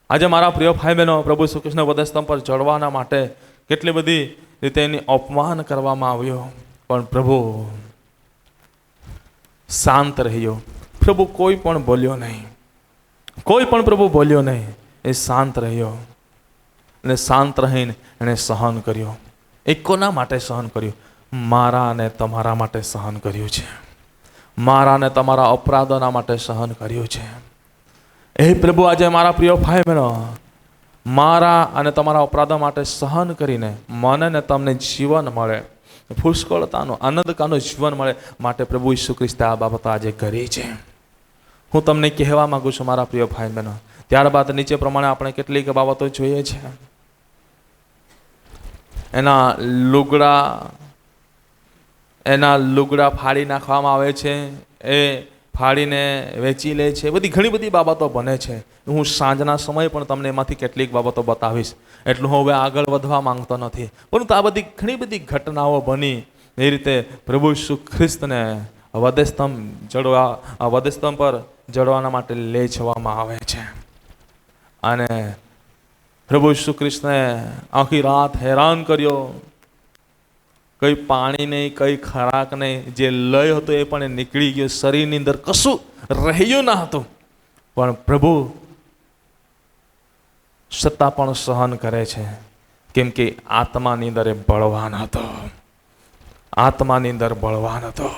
આજે મારા પ્રિય ભાઈ બહેનો, પ્રભુ ઈસુ ખ્રિસ્તના વધસ્તંભ પર ચડવાના માટે કેટલી બધી રીતે એની અપમાન કરવામાં આવ્યો, પણ પ્રભુ શાંત રહ્યો. પ્રભુ કોઈ પણ બોલ્યો નહીં, કોઈ પણ પ્રભુ બોલ્યો નહીં. એ શાંત રહ્યો અને શાંત રહીને એણે સહન કર્યો. એ કોના માટે સહન કર્યું? મારા અને તમારા માટે સહન કર્યું છે. મારા અને તમારા અપરાધોના માટે સહન કર્યું છે. એ પ્રભુ આજે મારા પ્રિય ભાઈ બહેનો, મારા અને તમારા અપરાધો માટે સહન કરીને મને ને તમને જીવન મળે, પુષ્કળતાનું આનંદકાનું જીવન મળે માટે પ્રભુ ઈસુ ખ્રિસ્તે આ બાબત આજે કરી છે. હું તમને કહેવા માંગુ છું મારા પ્રિય ભાઈ બહેનો. ત્યારબાદ નીચે પ્રમાણે આપણે કેટલીક બાબતો જોઈએ છે. એના લુગડા ફાડી નાખવામાં આવે છે, એ ફાડીને વેચી લે છે. બધી ઘણી બધી બાબતો બને છે. હું સાંજના સમયે પણ તમને એમાંથી કેટલીક બાબતો બતાવીશ, એટલું હું હવે આગળ વધવા માંગતો નથી. પરંતુ આ બધી ઘણી બધી ઘટનાઓ બની. એ રીતે પ્રભુ ઈસુ ખ્રિસ્તને વધસ્તંભ પર જડવાના માટે લઈ જવામાં આવે છે. અને પ્રભુ ઈસુ ખ્રિસ્તને આખી રાત હેરાન કર્યો. કઈ પાણી નહીં, કઈ ખોરાક નહીં, જે લય હતો એ પણ નીકળી ગયો. શરીરની અંદર કશું રહ્યું ન હતું, પણ પ્રભુ છતાં પણ સહન કરે છે, કેમ કે આત્માની અંદર એ બળવાન હતો. આત્માની અંદર બળવાન હતો.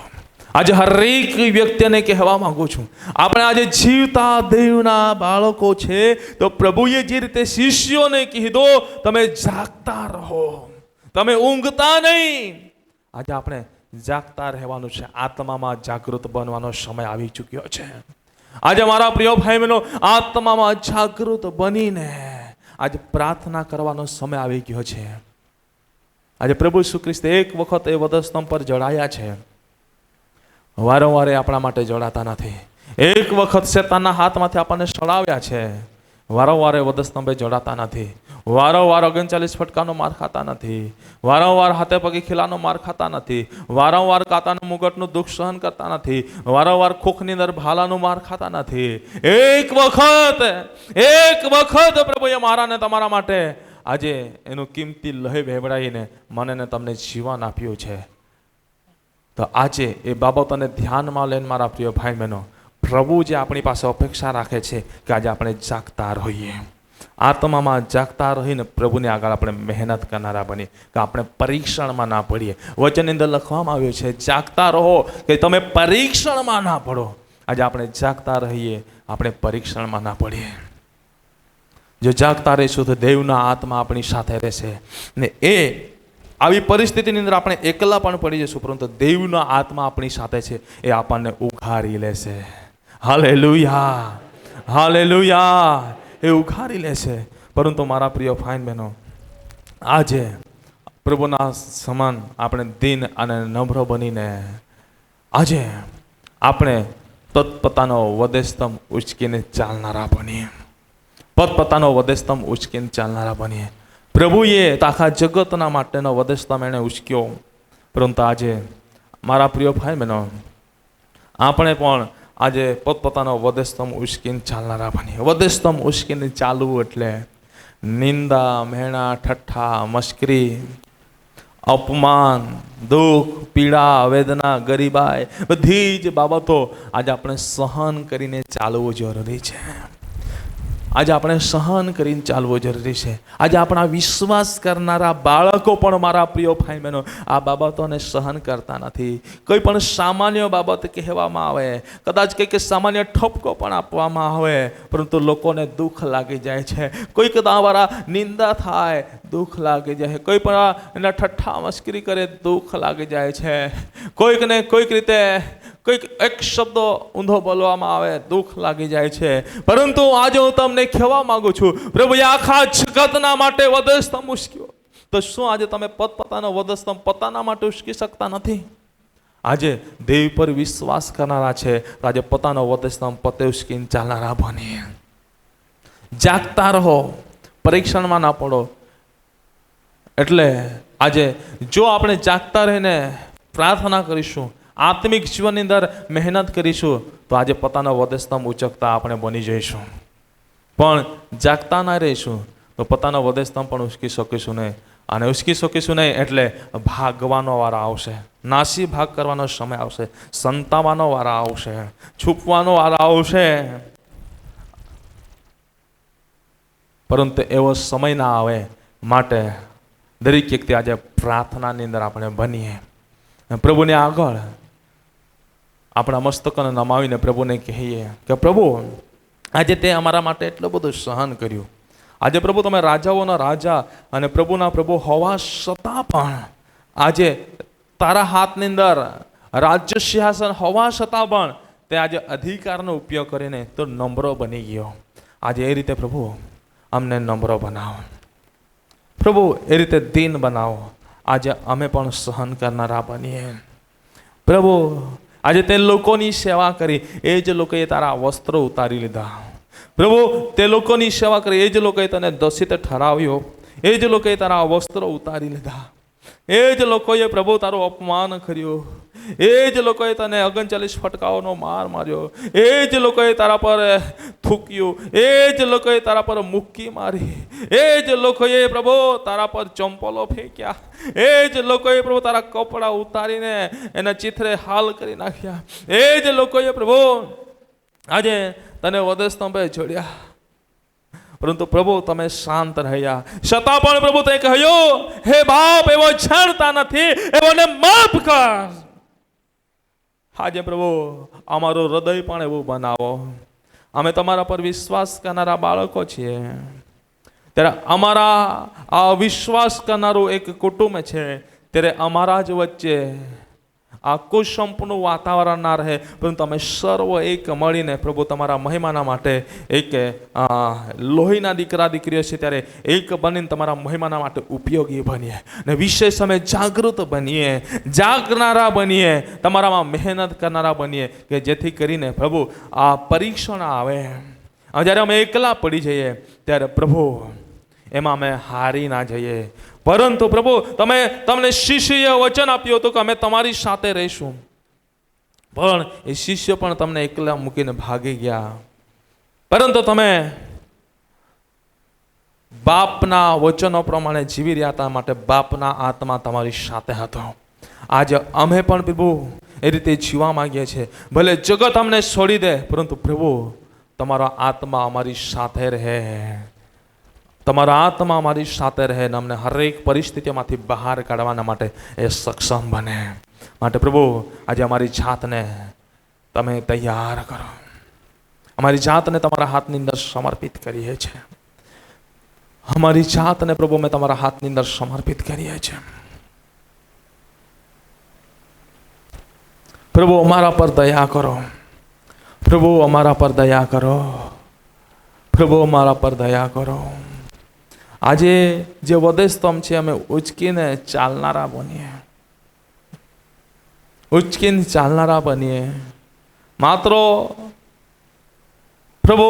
આજે હરેક વ્યક્તિને કહેવા માંગુ છું, આપણે આજે જીવતા દેવના બાળકો છે, તો પ્રભુએ જે રીતે શિષ્યોને કીધો તમે જાગતા રહો, તમે ઊંઘતા નહીં. આજે આપણે જાગતા રહેવાનું છે. આત્મામાં જાગૃત બનવાનો સમય આવી ચૂક્યો છે. આજે મારા પ્રિય ભાઈ બહેનો, આત્મામાં જાગૃત બનીને આજે પ્રાર્થના કરવાનો સમય આવી ગયો છે. આજે પ્રભુ ઈસુ ખ્રિસ્ત એક વખત એ વધસ્તંભ પર જડાયા છે, વારંવાર આપણા માટે જડાતા નથી. એક વખત શેતાનના હાથમાંથી આપણને સડાવ્યા છે, વારંવાર વધસ્તંભે જડાતા નથી. વારંવાર 39 ફટકાનો માર ખાતા નથી. વારંવાર હાથે પગે ખીલાનો માર ખાતા નથી. વારંવાર કાતાનું મુગટનું દુઃખ સહન કરતા નથી. વારંવાર ખોખની અંદર ભાલાનું માર ખાતા નથી. એક વખત પ્રભુએ મારા ને તમારા માટે આજે એનું કિંમતી લહી વહેવડાવીને મને ને તમને જીવન આપ્યું છે. તો આજે એ બાબતોને ધ્યાનમાં લઈને મારા પ્રિય ભાઈ બહેનો, પ્રભુ જે આપણી પાસે અપેક્ષા રાખે છે કે આજે આપણે જાગતા રહીએ, આત્મામાં જાગતા રહીને પ્રભુને આગળ આપણે મહેનત કરનારા બનીએ, કે આપણે પરીક્ષણમાં ના પડીએ. વચનની અંદર લખવામાં આવ્યું છે, જાગતા રહો કે તમે પરીક્ષણમાં ના પડો. આજે આપણે જાગતા રહીએ, આપણે પરીક્ષણમાં ના પડીએ. જો જાગતા રહીશું તો દેવના આત્મા આપણી સાથે રહેશે ને એ આવી પરિસ્થિતિની અંદર આપણે એકલા પણ પડી જઈશું, પરંતુ દેવના આત્મા આપણી સાથે છે, એ આપણને ઉઘાડી લેશે. હાલેલુયા, હાલેલુયા, એ ઉઘાડી લેશે. પરંતુ મારા પ્રિય ભાઈ બહેનો, આજે પ્રભુના સમાન આપણે દીન અને નમ્ર બનીને આજે આપણે તત્પતાનો વધસ્તંભ ઉચકીને ચાલનારા બનીએ. પતપતાનો વધસ્તંભ ઉચકીને ચાલનારા બનીએ. પ્રભુએ આખા જગતના માટેનો વધસ્તંભ એણે ઉચક્યો, પરંતુ આજે મારા પ્રિય ભાઈ બહેનો, આપણે પણ આજે પોતપોતાનો વધસ્તંભ ઉચકીને ચાલનારા બનીએ. વધસ્તંભ ઉચકીને ચાલવું એટલે નિંદા, મહેણા, ઠઠ્ઠા, મશ્કરી, અપમાન, દુઃખ, પીડા, વેદના, ગરીબાઈ, બધી જ બાબતો આજે આપણે સહન કરીને ચાલવું જરૂરી છે. આજે આપણે સહન કરીને ચાલવું જરૂરી છે. આજે આપણા વિશ્વાસ કરનારા બાળકો પણ મારા પ્રિય ભાઈ બહેનો આ બાબતોને સહન કરતા નથી. કોઈ પણ સામાન્ય બાબત કહેવામાં આવે, કદાચ કંઈક સામાન્ય ઠપકો પણ આપવામાં આવે, પરંતુ લોકોને દુઃખ લાગી જાય છે. કોઈક દ્વારા નિંદા થાય, દુઃખ લાગી જાય. કોઈ પણ એના ઠઠ્ઠા મસ્કરી કરે, દુઃખ લાગી જાય છે. કોઈકને કોઈક રીતે કોઈક એક શબ્દ ઊંધો બોલવામાં આવે, દુઃખ લાગી જાય છે. પરંતુ આજે હું તમને કહેવા માંગુ છું, પ્રભુએ આખા જગતના માટે વધસ્તંભ ઉચક્યો, તો શું આજે તમે પોતપોતાનો વધસ્તંભ પોતાના માટે ઉચકી શકતા નથી? આજે દેવ પર વિશ્વાસ કરનારા છે, તો આજે પોતાનો વધસ્તંભ પોતે ઉચકીને ચાલનારા બનીએ. જાગતા રહો, પરીક્ષણમાં ના પડો. એટલે આજે જો આપણે જાગતા રહીને પ્રાર્થના કરીશું, આત્મિક જીવનની અંદર મહેનત કરીશું, તો આજે પોતાનો વધસ્તંભ ઉચકતા આપણે બની જઈશું. પણ જાગતા ના રહીશું તો પોતાનો વધસ્તંભ પણ ઉચકી શકીશું નહીં. અને ઉચકી શકીશું નહીં એટલે ભાગવાનો વારો આવશે, નાસી ભાગ કરવાનો સમય આવશે, સંતાવાનો વારો આવશે, છૂપવાનો વારો આવશે. પરંતુ એવો સમય ના આવે માટે દરેક વ્યક્તિ આજે પ્રાર્થનાની અંદર આપણે બનીએ. પ્રભુને આગળ આપણા મસ્તકોને નમાવીને પ્રભુને કહીએ કે પ્રભુ, આજે તે અમારા માટે એટલું બધું સહન કર્યું. આજે પ્રભુ તમે રાજાઓના રાજા અને પ્રભુના પ્રભુ હોવા છતાં પણ આજે તારા હાથની અંદર રાજ્ય સિંહાસન હોવા છતાં પણ તે આજે અધિકારનો ઉપયોગ કરીને તો નમ્ર બની ગયો. આજે એ રીતે પ્રભુ અમને નમ્ર બનાવો, પ્રભુ એ રીતે દીન બનાવો. આજે અમે પણ સહન કરનારા બનીએ. પ્રભુ આજે તે લોકોની સેવા કરી, એ જ લોકોએ તારા વસ્ત્રો ઉતારી લીધા. પ્રભુ તે લોકોની સેવા કરી, એ જ લોકોએ તને દોષિત ઠરાવ્યો, એ જ લોકોએ તારા વસ્ત્રો ઉતારી લીધા. એ જ લોકોએ પ્રભુ તારું અપમાન કર્યું, એ જ લોકોએ તને 39 ફટકાઓનો માર માર્યો, એ જ લોકોએ તારા પર થૂક્યું, એ જ લોકોએ તારા પર મુક્કી મારી, એ જ લોકોએ પ્રભુ તારા પર ચંપલો ફેંક્યા, એ જ લોકોએ પ્રભુ તારા કપડાં ઉતારીને એના ચિત્રે હાલ કરી નાખ્યા, એ જ લોકોએ પ્રભુ આજે તને વધસ્તંભે જોડ્યા. પરંતુ પ્રભુ તમે શાંત રહ્યા છતાં પણ પ્રભુ તે કહ્યું, હે બાપ, એવો જાણતા નથી, એવોને માફ કર. આજે પ્રભુ અમારું હૃદય પણ એવું બનાવો. અમે તમારા પર વિશ્વાસ કરનારા બાળકો છીએ. ત્યારે અમારા આ વિશ્વાસ કરનારું એક કુટુંબ છે, ત્યારે અમારા જ વચ્ચે આખું સંપૂર્ણ વાતાવરણ ના રહે, પરંતુ અમે સર્વ એક મળીને પ્રભુ તમારા મહિમાના માટે એક લોહીના દીકરા દીકરીઓ છે ત્યારે એક બનીને તમારા મહિમાના માટે ઉપયોગી બનીએ ને વિશેષ અમે જાગૃત બનીએ, જાગનારા બનીએ, તમારામાં મહેનત કરનારા બનીએ, કે જેથી કરીને પ્રભુ આ પરીક્ષણ આવે જ્યારે અમે એકલા પડી જઈએ ત્યારે પ્રભુ એમાં અમે હારી ના જઈએ, પરંતુ પ્રભુ તમને શિષ્યએ વચન આપ્યું હતું કે અમે તમારી સાથે રહીશું, પણ એ શિષ્ય પણ તમને એકલા મૂકીને ભાગી ગયા, પરંતુ તમે બાપના વચનો પ્રમાણે જીવી રહ્યા હતા, માટે બાપના આત્મા તમારી સાથે હતો. આજે અમે પણ પ્રભુ એ રીતે જીવવા માંગીએ છીએ. ભલે જગત અમને છોડી દે, પરંતુ પ્રભુ તમારો આત્મા અમારી સાથે રહે, તમારો આત્મા અમારી સાથે રહે ને અમને હરેક પરિસ્થિતિમાંથી બહાર કાઢવાના માટે એ સક્ષમ બને. માટે પ્રભુ આજે અમારી જાતને તમે તૈયાર કરો, અમારી જાતને તમારા હાથની અંદર સમર્પિત કરીએ છીએ, અમારી જાતને પ્રભુ અમે તમારા હાથની અંદર સમર્પિત કરીએ છીએ. પ્રભુ અમારા પર દયા કરો, પ્રભુ અમારા પર દયા કરો, પ્રભુ અમારા પર દયા કરો. આજે જે વધસ્તંભ છે અમે ઉચકીને ચાલનારા બનીએ, ઉચકીને ચાલનારા બનીએ. માત્ર પ્રભુ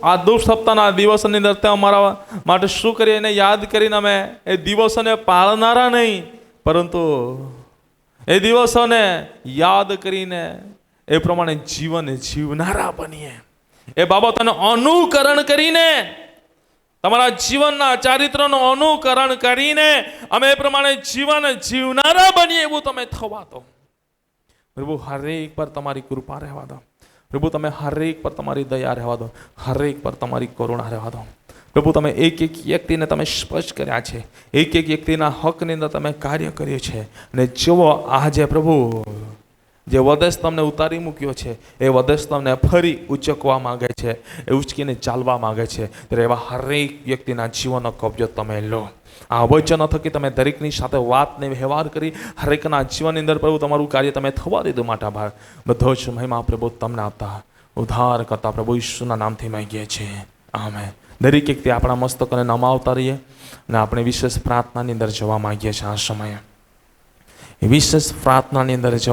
આ દુઃખ સપ્તાહના દિવસોની અંદર અમારા માટે શું કરીએ એને યાદ કરીને અમે એ દિવસોને પાળનારા નહીં, પરંતુ એ દિવસોને યાદ કરીને એ પ્રમાણે જીવન જીવનારા બનીએ, એ બાબતોનું અનુકરણ કરીને, તમારા જીવનના ચારિત્રનું અનુકરણ કરીને અમે એ પ્રમાણે જીવન જીવનારા બનીએ એવું તમે થવા દો. પ્રભુ હરેક પર તમારી કૃપા રહેવા દો, પ્રભુ તમે હરેક પર તમારી દયા રહેવા દો, હરેક પર તમારી કરુણા રહેવા દો. પ્રભુ તમે એક એક વ્યક્તિને તમે સ્પર્શ કર્યા છે, એક એક વ્યક્તિના હકની અંદર તમે કાર્ય કર્યું છે, અને જુઓ આજે પ્રભુ જે વદેશ તમને ઉતારી મૂક્યો છે એ વદેશ તમને ફરી ઉચકવા માંગે છે, એ ઉચકીને ચાલવા માંગે છે. ત્યારે એવા હરેક વ્યક્તિના જીવનનો કબજો તમે લો. આ વચનો થકી તમે દરેકની સાથે વાતને વ્યવહાર કરી હરેકના જીવનની અંદર પ્રભુ તમારું કાર્ય તમે થવા દીધું. માટે આભાર. બધો જ મહિમા પ્રભુ તમને આપતા ઉદ્ધાર કરતા પ્રભુ ઈસુના નામથી માંગીએ છીએ, આમેન. દરેક વ્યક્તિ આપણા મસ્તકોને નમાવતા રહીએ અને આપણે વિશેષ પ્રાર્થનાની અંદર જવા માંગીએ છીએ. આ સમયે વિશેષ પ્રાર્થનાની અંદર જવા